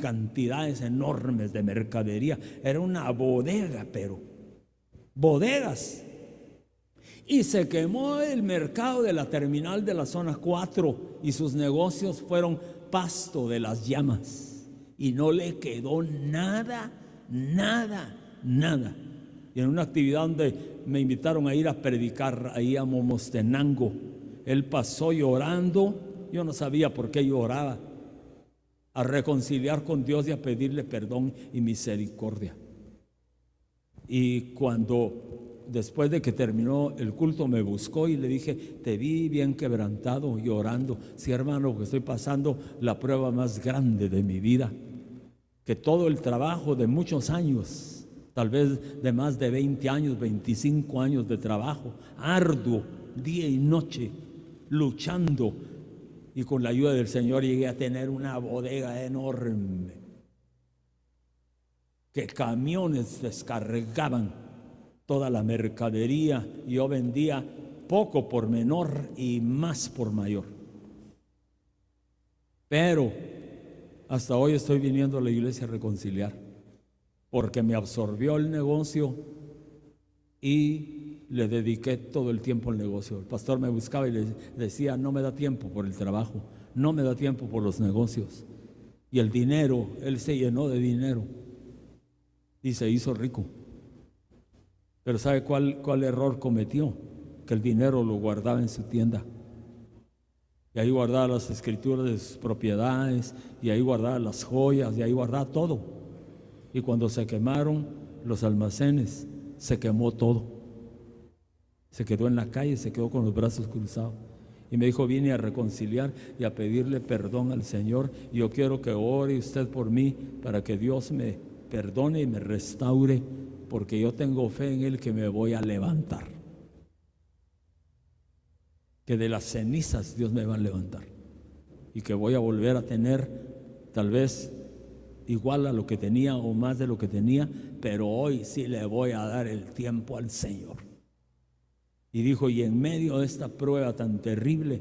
cantidades enormes de mercadería. Era una bodega, pero bodegas. Y se quemó el mercado de la terminal de la zona 4 y sus negocios fueron pasto de las llamas, y no le quedó nada. Y en una actividad donde me invitaron a ir a predicar ahí a Momostenango, él pasó llorando. Yo no sabía por qué lloraba, a reconciliar con Dios y a pedirle perdón y misericordia. Y cuando después de que terminó el culto me buscó y le dije: te vi bien quebrantado, llorando. Sí, hermano, que estoy pasando la prueba más grande de mi vida, que todo el trabajo de muchos años, tal vez de más de 20 años, 25 años de trabajo arduo, día y noche, luchando, y con la ayuda del Señor llegué a tener una bodega enorme, que camiones descargaban toda la mercadería, y yo vendía poco por menor y más por mayor. Pero hasta hoy estoy viniendo a la iglesia a reconciliar, porque me absorbió el negocio y le dediqué todo el tiempo al negocio. El pastor me buscaba y le decía: no me da tiempo por el trabajo, no me da tiempo por los negocios. Y el dinero, él se llenó de dinero y se hizo rico. Pero ¿sabe cuál error cometió? Que el dinero lo guardaba en su tienda, y ahí guardaba las escrituras de sus propiedades, y ahí guardaba las joyas, y ahí guardaba todo. Y cuando se quemaron los almacenes, se quemó todo. Se quedó en la calle, se quedó con los brazos cruzados. Y me dijo: vine a reconciliar y a pedirle perdón al Señor, y yo quiero que ore usted por mí para que Dios me perdone y me restaure, porque yo tengo fe en Él que me voy a levantar, que de las cenizas Dios me va a levantar, y que voy a volver a tener tal vez igual a lo que tenía o más de lo que tenía, pero hoy sí le voy a dar el tiempo al Señor. Y dijo: y en medio de esta prueba tan terrible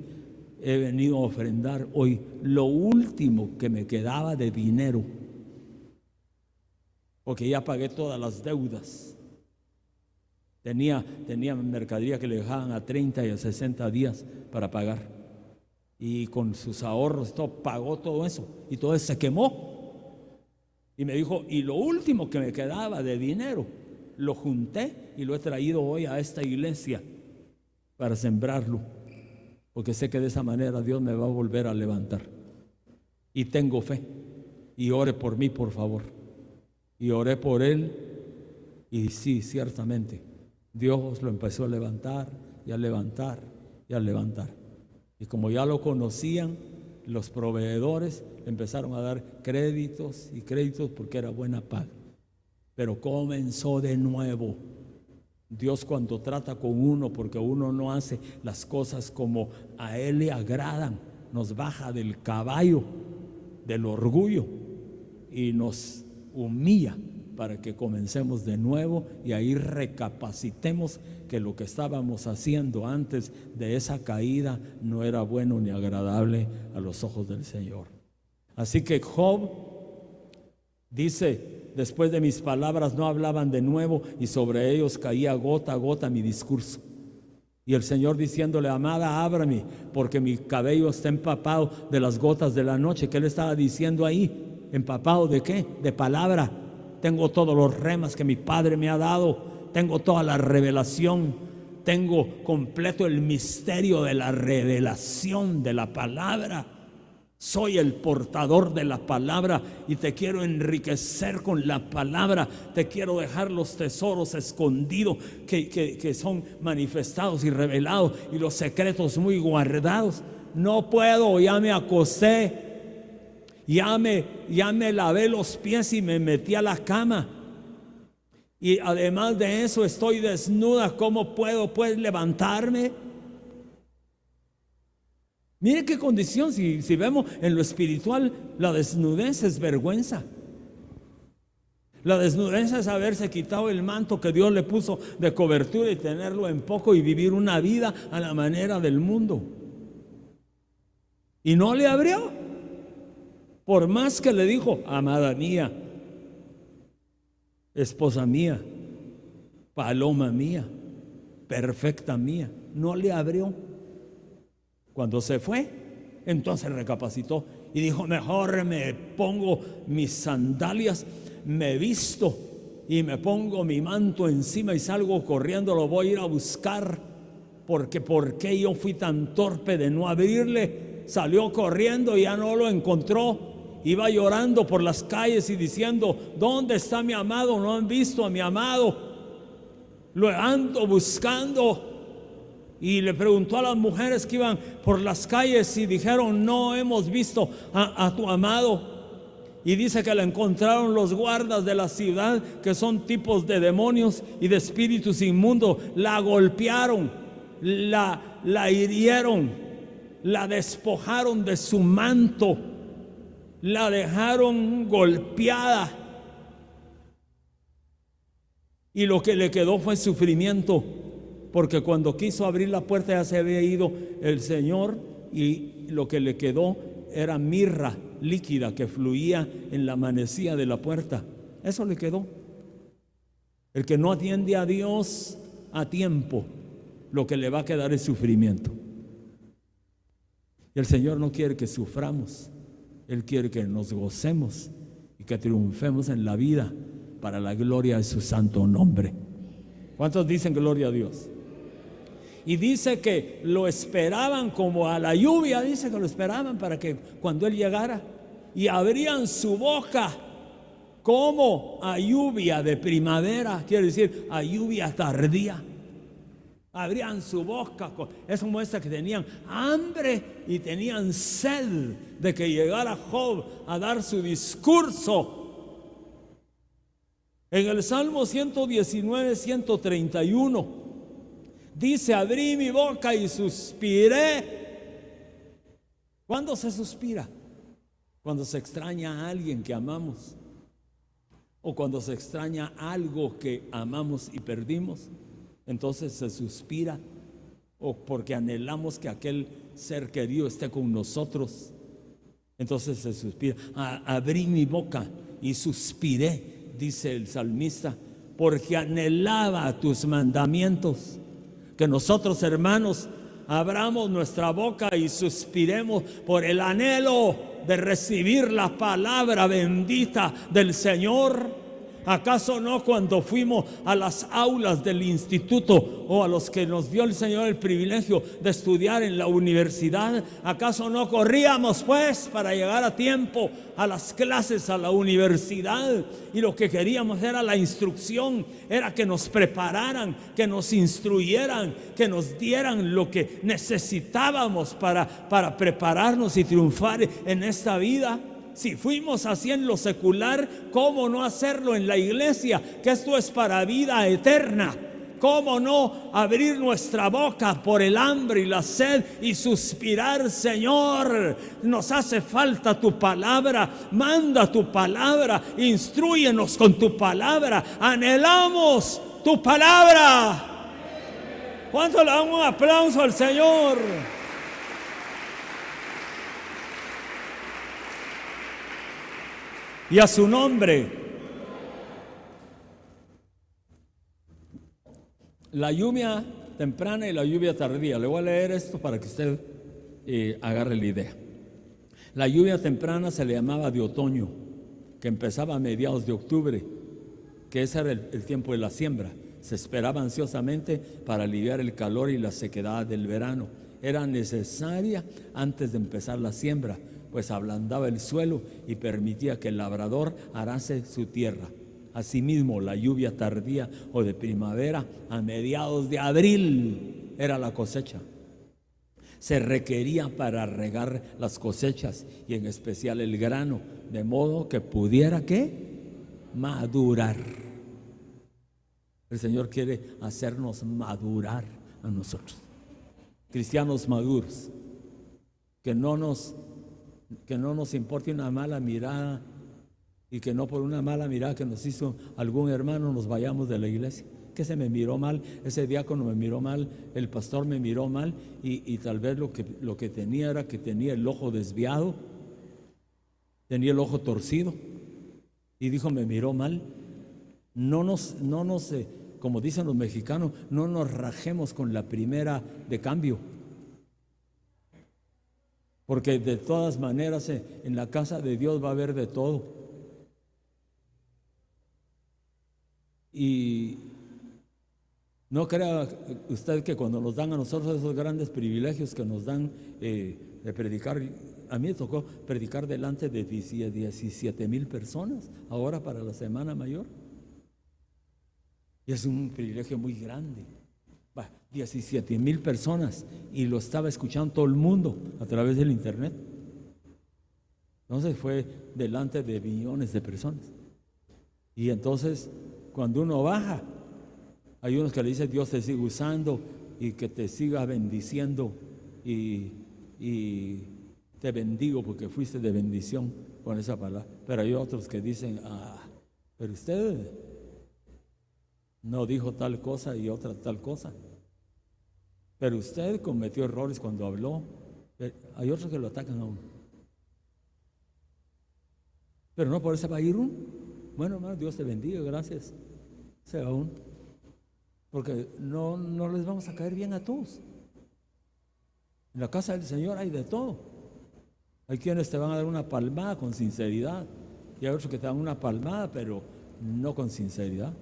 he venido a ofrendar hoy lo último que me quedaba de dinero, porque ya pagué todas las deudas. Tenía mercadería que le dejaban a 30 y a 60 días para pagar, y con sus ahorros todo pagó todo eso, y todo eso se quemó. Y me dijo: y lo último que me quedaba de dinero lo junté y lo he traído hoy a esta iglesia para sembrarlo, porque sé que de esa manera Dios me va a volver a levantar. Y tengo fe, y ore por mí, por favor. Y oré por él, y sí, ciertamente Dios lo empezó a levantar y a levantar y a levantar. Y como ya lo conocían, los proveedores empezaron a dar créditos y créditos, porque era buena paga. Pero comenzó de nuevo. Dios, cuando trata con uno, porque uno no hace las cosas como a Él le agradan, nos baja del caballo del orgullo y nos humilla para que comencemos de nuevo, y ahí recapacitemos que lo que estábamos haciendo antes de esa caída no era bueno ni agradable a los ojos del Señor. Así que Job dice: después de mis palabras no hablaban de nuevo, y sobre ellos caía gota a gota mi discurso. Y el Señor diciéndole: amada, ábrame, porque mi cabello está empapado de las gotas de la noche. ¿Qué le estaba diciendo ahí? ¿Empapado de qué? De palabra. Tengo todos los remas que mi Padre me ha dado, tengo toda la revelación, tengo completo el misterio de la revelación de la palabra. Soy el portador de la palabra y te quiero enriquecer con la palabra. Te quiero dejar los tesoros escondidos que son manifestados y revelados, y los secretos muy guardados. No puedo, ya me acosté, ya me lavé los pies y me metí a la cama. Y además de eso estoy desnuda. ¿Cómo puedo pues levantarme? Mire qué condición. Si vemos en lo espiritual, la desnudez es vergüenza. La desnudez es haberse quitado el manto que Dios le puso de cobertura y tenerlo en poco y vivir una vida a la manera del mundo. Y no le abrió, por más que le dijo: amada mía, esposa mía, paloma mía, perfecta mía. No le abrió. Cuando se fue, entonces recapacitó y dijo: mejor me pongo mis sandalias, me visto y me pongo mi manto encima y salgo corriendo. Lo voy a ir a buscar, porque ¿por qué yo fui tan torpe de no abrirle? Salió corriendo y ya no lo encontró. Iba llorando por las calles y diciendo: ¿dónde está mi amado? No han visto a mi amado, lo ando buscando. Y le preguntó a las mujeres que iban por las calles y dijeron: no hemos visto a tu amado. Y dice que la encontraron los guardas de la ciudad, que son tipos de demonios y de espíritus inmundos. La golpearon, la hirieron, la despojaron de su manto, la dejaron golpeada, y lo que le quedó fue sufrimiento, porque cuando quiso abrir la puerta ya se había ido el Señor, y lo que le quedó era mirra líquida que fluía en la manecilla de la puerta. Eso le quedó. El que no atiende a Dios a tiempo, lo que le va a quedar es sufrimiento. Y el Señor no quiere que suframos. Él quiere que nos gocemos y que triunfemos en la vida para la gloria de su santo nombre. ¿Cuántos dicen gloria a Dios? Y dice que lo esperaban como a la lluvia. Dice que lo esperaban para que cuando Él llegara, y abrían su boca como a lluvia de primavera, quiere decir a lluvia tardía. Abrían su boca. Eso muestra que tenían hambre y tenían sed de que llegara Job a dar su discurso. En el Salmo 119, 131 dice: abrí mi boca y suspiré. ¿Cuándo se suspira? Cuando se extraña a alguien que amamos, o cuando se extraña algo que amamos y perdimos. Entonces se suspira, o porque anhelamos que aquel ser querido esté con nosotros. Entonces se suspira. Abrí mi boca y suspiré, dice el salmista, porque anhelaba tus mandamientos. Que nosotros, hermanos, abramos nuestra boca y suspiremos por el anhelo de recibir la palabra bendita del Señor. ¿Acaso no cuando fuimos a las aulas del instituto, o a los que nos dio el Señor el privilegio de estudiar en la universidad, acaso no corríamos pues para llegar a tiempo a las clases, a la universidad? Y lo que queríamos era la instrucción, era que nos prepararan, que nos instruyeran, que nos dieran lo que necesitábamos para prepararnos y triunfar en esta vida. Si fuimos así en lo secular, ¿cómo no hacerlo en la iglesia? Que esto es para vida eterna. ¿Cómo no abrir nuestra boca por el hambre y la sed y suspirar: Señor, nos hace falta tu palabra, manda tu palabra, instrúyenos con tu palabra, anhelamos tu palabra? ¿Cuánto le damos un aplauso al Señor? Y a su nombre. La lluvia temprana y la lluvia tardía. Le voy a leer esto para que usted agarre la idea. La lluvia temprana se le llamaba de otoño, que empezaba a mediados de octubre, que ese era el tiempo de la siembra. Se esperaba ansiosamente para aliviar el calor y la sequedad del verano. Era necesaria antes de empezar la siembra, pues ablandaba el suelo y permitía que el labrador arase su tierra. Asimismo, la lluvia tardía o de primavera a mediados de abril era la cosecha. Se requería para regar las cosechas y en especial el grano, de modo que pudiera ¿qué? Madurar. El Señor quiere hacernos madurar a nosotros, cristianos maduros, que no nos importe una mala mirada y que no por una mala mirada que nos hizo algún hermano nos vayamos de la iglesia. Que se me miró mal, ese diácono me miró mal, el pastor me miró mal y tal vez lo que tenía era que tenía el ojo desviado, tenía el ojo torcido y dijo me miró mal. No nos como dicen los mexicanos, no nos rajemos con la primera de cambio, porque de todas maneras en la casa de Dios va a haber de todo. Y no crea usted que cuando nos dan a nosotros esos grandes privilegios que nos dan de predicar, a mí me tocó predicar delante de 17,000 personas ahora para la Semana Mayor. Y es un privilegio muy grande. 17,000 personas y lo estaba escuchando todo el mundo a través del internet. Entonces fue delante de millones de personas. Y entonces cuando uno baja, hay unos que le dicen Dios te sigue usando y que te siga bendiciendo y te bendigo porque fuiste de bendición con esa palabra. Pero hay otros que dicen, pero usted no dijo tal cosa y otra tal cosa. Pero usted cometió errores cuando habló. Hay otros que lo atacan a uno. Pero no por eso va a ir uno. Bueno, hermano, Dios te bendiga, gracias. Se va uno. Porque no les vamos a caer bien a todos. En la casa del Señor hay de todo. Hay quienes te van a dar una palmada con sinceridad. Y hay otros que te dan una palmada, pero no con sinceridad.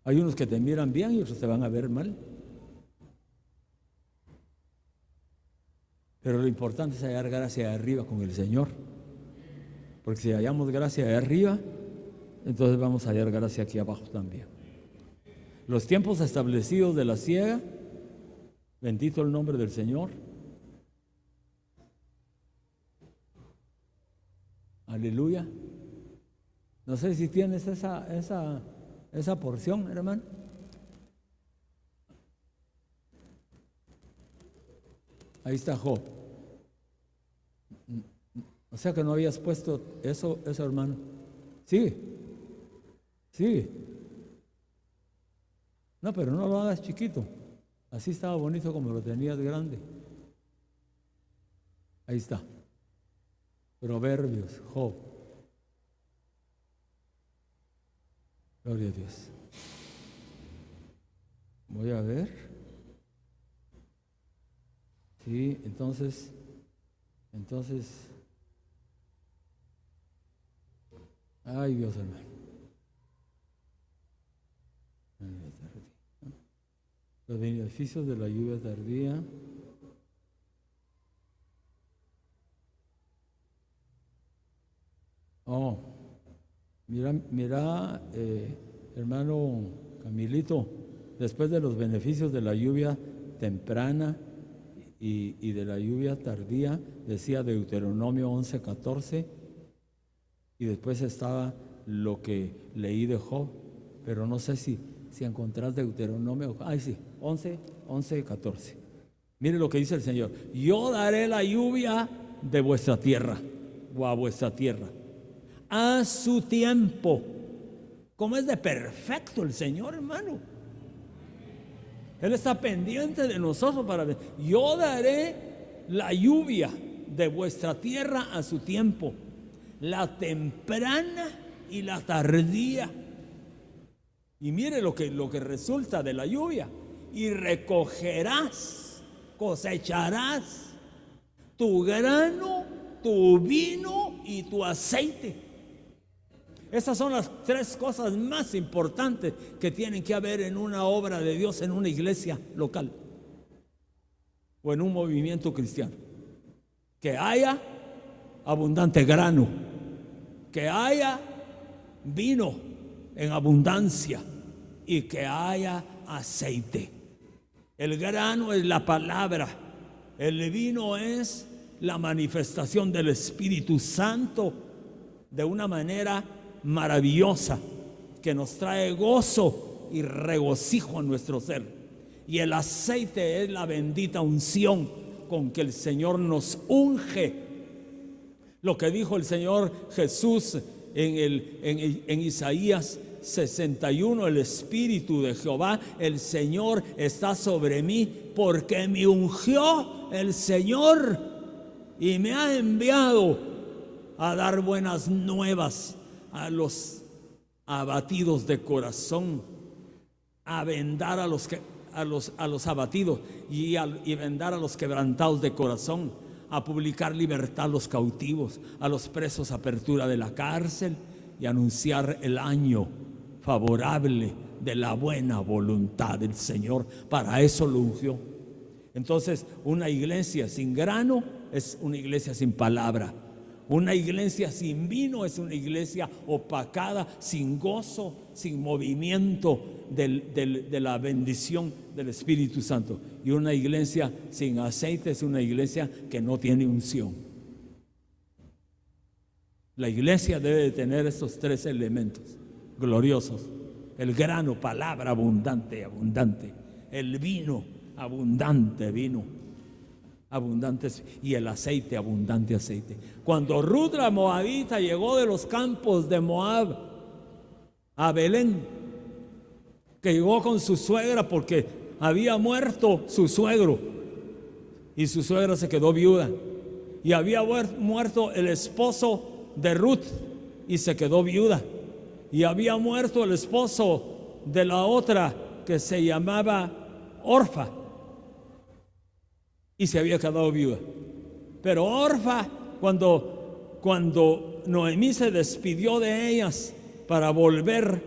Hay unos que te miran bien y otros te van a ver mal. Pero lo importante es hallar gracia de arriba con el Señor. Porque si hallamos gracia de arriba, entonces vamos a hallar gracia aquí abajo también. Los tiempos establecidos de la siega, bendito el nombre del Señor. Aleluya. No sé si tienes esa porción, hermano. Ahí está Job. O sea que no habías puesto eso, hermano. Sí. No, pero no lo hagas chiquito. Así estaba bonito como lo tenías grande. Ahí está. Proverbios, Job. Gloria a Dios. Voy a ver. Sí, entonces. Ay, Dios hermano. Los beneficios de la lluvia tardía. Mira, hermano Camilito, después de los beneficios de la lluvia temprana y de la lluvia tardía, decía Deuteronomio 11:14, y después estaba lo que leí de Job, pero no sé si encontrás Deuteronomio, sí, 11:14. Mire lo que dice el Señor: yo daré la lluvia de vuestra tierra, o a vuestra tierra, a su tiempo. ¿Cómo es de perfecto el Señor, hermano? Él está pendiente de nosotros para ver. Yo daré la lluvia de vuestra tierra a su tiempo, la temprana y la tardía. Y mire lo que resulta de la lluvia. Y recogerás, cosecharás tu grano, tu vino y tu aceite. Esas son las tres cosas más importantes que tienen que haber en una obra de Dios, en una iglesia local o en un movimiento cristiano. Que haya abundante grano, que haya vino en abundancia y que haya aceite. El grano es la palabra, el vino es la manifestación del Espíritu Santo de una manera maravillosa que nos trae gozo y regocijo a nuestro ser. Y el aceite es la bendita unción con que el Señor nos unge. Lo que dijo el Señor Jesús en Isaías 61, el Espíritu de Jehová, el Señor está sobre mí porque me ungió el Señor y me ha enviado a dar buenas nuevas a los abatidos de corazón, a vendar a los abatidos y vendar a los quebrantados de corazón, a publicar libertad a los cautivos, a los presos apertura de la cárcel y anunciar el año favorable de la buena voluntad del Señor. Para eso lo ungió. Entonces, una iglesia sin grano es una iglesia sin palabra. Una iglesia sin vino es una iglesia opacada, sin gozo, sin movimiento de la bendición del Espíritu Santo. Y una iglesia sin aceite es una iglesia que no tiene unción. La iglesia debe de tener estos tres elementos gloriosos: el grano, palabra abundante, abundante; el vino, abundante vino, abundantes; y el aceite, abundante aceite. Cuando Ruth la moabita llegó de los campos de Moab a Belén, que llegó con su suegra porque había muerto su suegro y su suegra se quedó viuda, y había muerto el esposo de Ruth y se quedó viuda, y había muerto el esposo de la otra que se llamaba Orfa y se había quedado viuda. Pero Orfa, cuando Noemí se despidió de ellas para volver,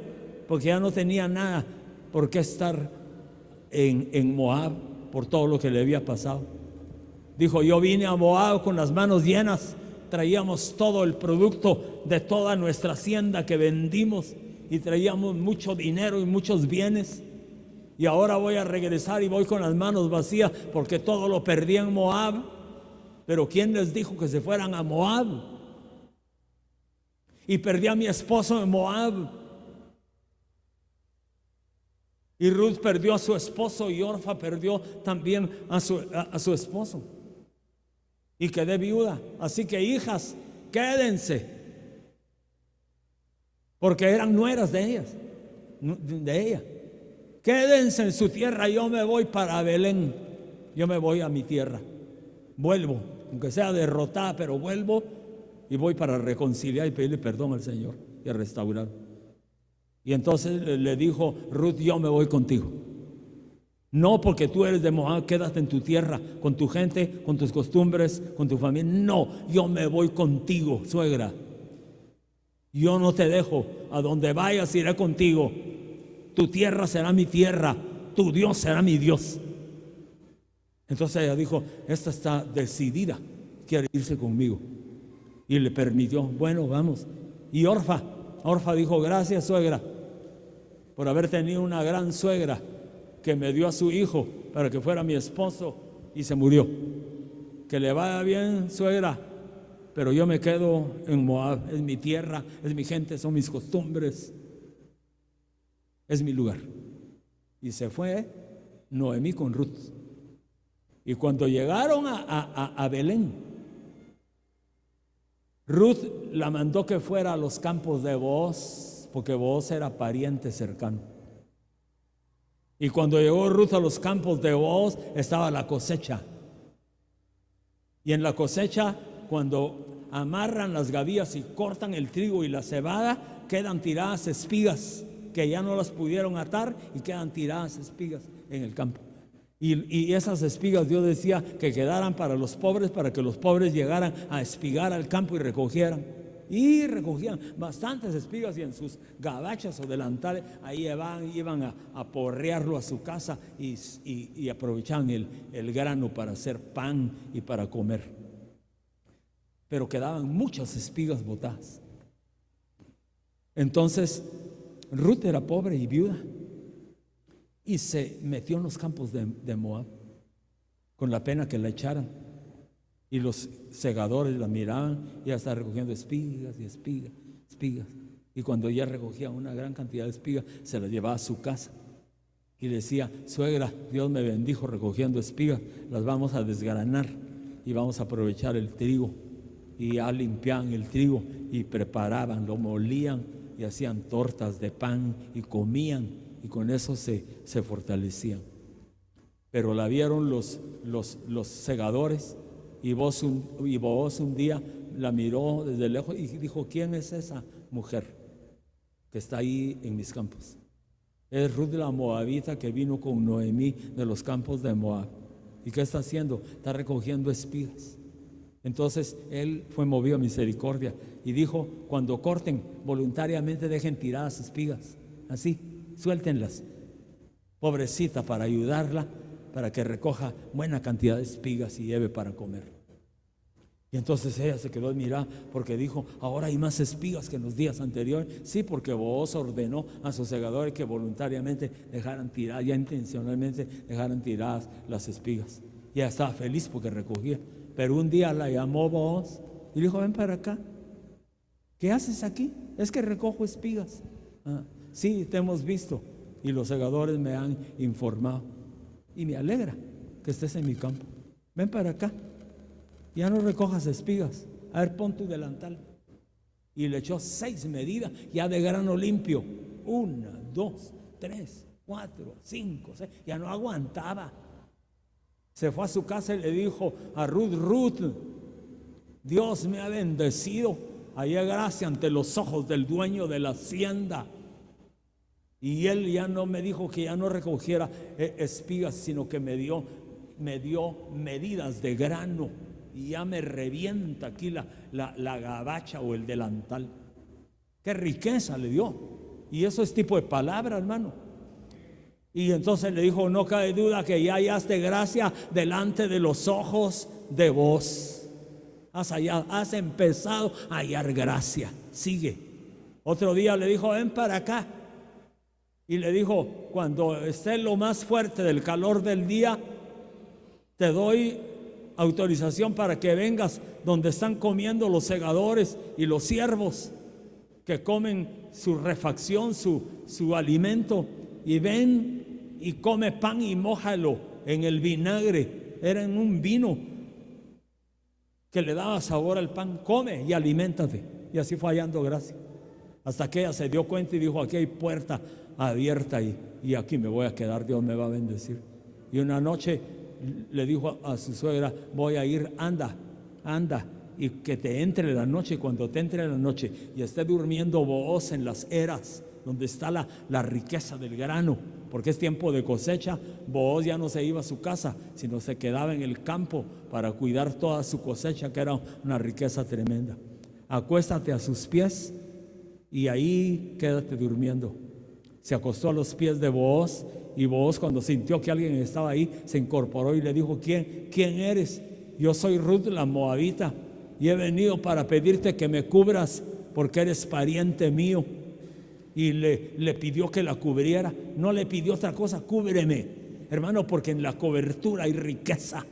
porque ya no tenía nada por qué estar en Moab por todo lo que le había pasado, dijo: yo vine a Moab con las manos llenas. Traíamos todo el producto de toda nuestra hacienda que vendimos y traíamos mucho dinero y muchos bienes, y ahora voy a regresar y voy con las manos vacías porque todo lo perdí en Moab. Pero ¿quién les dijo que se fueran a Moab? Y perdí a mi esposo en Moab, y Ruth perdió a su esposo, y Orfa perdió también a su esposo, y quedé viuda. Así que, hijas, quédense, porque eran nueras de ella. Quédense en su tierra, yo me voy para Belén, yo me voy a mi tierra, vuelvo, aunque sea derrotada, pero vuelvo y voy para reconciliar y pedirle perdón al Señor y a restaurar. Y entonces le dijo Ruth: yo me voy contigo. No porque tú eres de Moab, quédate en tu tierra, con tu gente, con tus costumbres, con tu familia. No, yo me voy contigo, suegra. Yo no te dejo. A donde vayas iré contigo. Tu tierra será mi tierra, tu Dios será mi Dios. Entonces ella dijo: esta está decidida, quiere irse conmigo. Y le permitió: bueno, vamos. Y Orfa dijo: gracias, suegra, por haber tenido una gran suegra que me dio a su hijo para que fuera mi esposo y se murió. Que le vaya bien, suegra, pero yo me quedo en Moab. Es mi tierra, es mi gente, son mis costumbres, es mi lugar. Y se fue Noemí con Ruth. Y cuando llegaron a Belén, Ruth la mandó que fuera a los campos de Booz, porque Booz era pariente cercano. Y cuando llegó Ruth a los campos de Booz, estaba la cosecha. Y en la cosecha, cuando amarran las gavillas y cortan el trigo y la cebada, quedan tiradas espigas que ya no las pudieron atar, y quedan tiradas espigas en el campo. Y esas espigas Dios decía que quedaran para los pobres, para que los pobres llegaran a espigar al campo y recogieran. Y recogían bastantes espigas y en sus gabachas o delantales ahí iban a porrearlo a su casa y aprovechaban el grano para hacer pan y para comer. Pero quedaban muchas espigas botadas. Entonces Ruth era pobre y viuda y se metió en los campos de Moab con la pena que la echaran. Y los segadores la miraban y ella estaba recogiendo espigas y espigas. Y cuando ella recogía una gran cantidad de espigas, se las llevaba a su casa y decía: suegra, Dios me bendijo recogiendo espigas, las vamos a desgranar y vamos a aprovechar el trigo. Y ya limpiaban el trigo y preparaban, lo molían y hacían tortas de pan y comían, y con eso se fortalecían. Pero la vieron los segadores. Y Booz un día la miró desde lejos y dijo: ¿quién es esa mujer que está ahí en mis campos? Es Ruth la Moabita, que vino con Noemí de los campos de Moab. ¿Y qué está haciendo? Está recogiendo espigas. Entonces él fue movido a misericordia y dijo: cuando corten, voluntariamente dejen tiradas espigas, así, suéltenlas, pobrecita, para ayudarla, para que recoja buena cantidad de espigas y lleve para comer. Y entonces ella se quedó admirada porque dijo: ahora hay más espigas que en los días anteriores. Sí, porque Booz ordenó a sus segadores que voluntariamente dejaran tiradas, ya intencionalmente dejaran tiradas las espigas. Y ella estaba feliz porque recogía. Pero un día la llamó Booz y le dijo: ven para acá, ¿qué haces aquí? Es que recojo espigas. Sí, te hemos visto y los segadores me han informado. Y me alegra que estés en mi campo. Ven para acá, ya no recojas espigas. A ver, pon tu delantal. Y le echó 6 medidas ya de grano limpio. 1, 2, 3, 4, 5, 6. Ya no aguantaba. Se fue a su casa y le dijo a Ruth: Ruth, Dios me ha bendecido. Hallé gracia ante los ojos del dueño de la hacienda. Y él ya no me dijo que ya no recogiera espigas, sino que me dio medidas de grano. Y ya me revienta aquí la gabacha o el delantal. Qué riqueza le dio. Y eso es tipo de palabra, hermano. Y entonces le dijo: no cabe duda que ya hallaste gracia delante de los ojos de Booz. Has empezado a hallar gracia. Sigue. Otro día le dijo: ven para acá. Y le dijo: cuando esté lo más fuerte del calor del día, te doy autorización para que vengas donde están comiendo los segadores y los siervos, que comen su refacción, su alimento. Y ven y come pan y mójalo en el vinagre. Era en un vino que le daba sabor al pan. Come y aliméntate. Y así fue hallando gracia, hasta que ella se dio cuenta y dijo: aquí hay puerta abierta y aquí me voy a quedar, Dios me va a bendecir. Y una noche le dijo a su suegra: voy a ir, anda, y que te entre la noche. Cuando te entre la noche y esté durmiendo Booz en las eras donde está la riqueza del grano, porque es tiempo de cosecha, Booz ya no se iba a su casa, sino se quedaba en el campo para cuidar toda su cosecha, que era una riqueza tremenda. Acuéstate a sus pies y ahí quédate durmiendo. Se acostó a los pies de Booz, y Booz, cuando sintió que alguien estaba ahí, se incorporó y le dijo: ¿Quién eres? Yo soy Ruth la Moabita y he venido para pedirte que me cubras porque eres pariente mío. Y le pidió que la cubriera. No le pidió otra cosa: cúbreme, hermano, porque en la cobertura hay riqueza.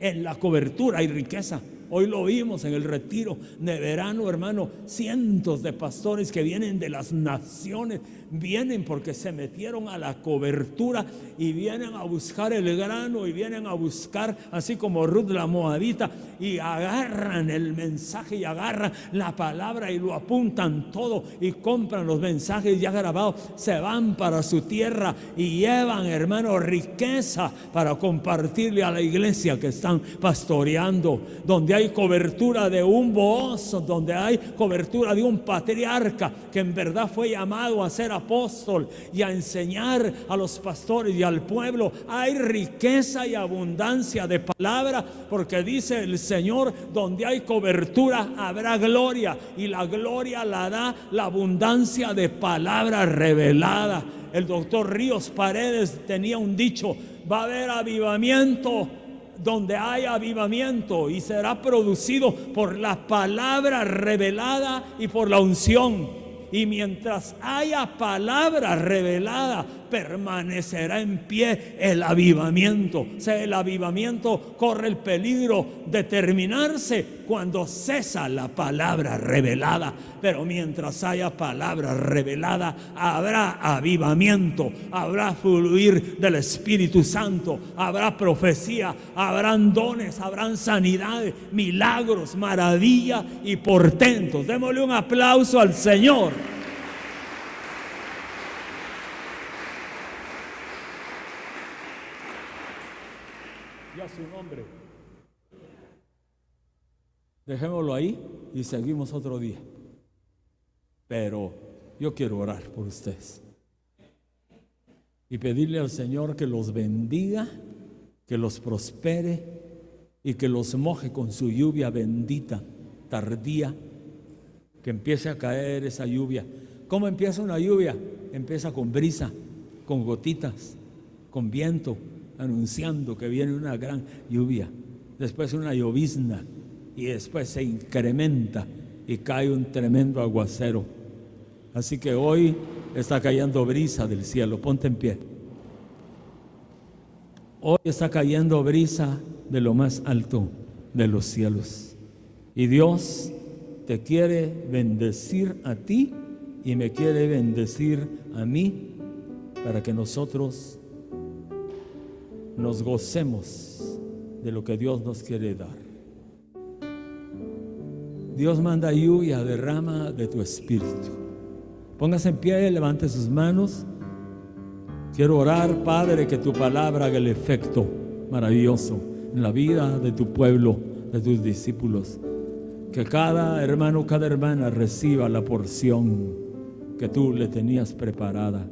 En la cobertura hay riqueza. Hoy lo vimos en el retiro de verano, hermano. Cientos de pastores que vienen de las naciones vienen porque se metieron a la cobertura y vienen a buscar el grano y vienen a buscar, así como Ruth la Moabita, y agarran el mensaje y agarran la palabra y lo apuntan todo y compran los mensajes ya grabados, se van para su tierra y llevan, hermano, riqueza para compartirle a la iglesia que están pastoreando. Donde hay hay cobertura de un Booz, donde hay cobertura de un patriarca que en verdad fue llamado a ser apóstol y a enseñar a los pastores y al pueblo, hay riqueza y abundancia de palabra, porque dice el Señor, donde hay cobertura habrá gloria, y la gloria la da la abundancia de palabra revelada. El doctor Ríos Paredes tenía un dicho: va a haber avivamiento donde hay avivamiento, y será producido por la palabra revelada y por la unción. Y mientras haya palabra revelada, permanecerá en pie el avivamiento. O sea, el avivamiento corre el peligro de terminarse cuando cesa la palabra revelada. Pero mientras haya palabra revelada, habrá avivamiento, habrá fluir del Espíritu Santo, habrá profecía, habrán dones, habrán sanidades, milagros, maravillas y portentos. Démosle un aplauso al Señor. Y a su nombre. Dejémoslo ahí y seguimos otro día. Pero yo quiero orar por ustedes y pedirle al Señor que los bendiga, que los prospere y que los moje con su lluvia bendita, tardía, que empiece a caer esa lluvia. ¿Cómo empieza una lluvia? Empieza con brisa, con gotitas, con viento, anunciando que viene una gran lluvia, después una llovizna, y después se incrementa y cae un tremendo aguacero. Así que hoy está cayendo brisa del cielo. Ponte en pie. Hoy está cayendo brisa de lo más alto de los cielos, y Dios te quiere bendecir a ti y me quiere bendecir a mí, para que nosotros nos gocemos de lo que Dios nos quiere dar. Dios manda lluvia, derrama de tu espíritu. Póngase en pie, levante sus manos. Quiero orar, Padre, que tu palabra haga el efecto maravilloso en la vida de tu pueblo, de tus discípulos. Que cada hermano, cada hermana reciba la porción que tú le tenías preparada.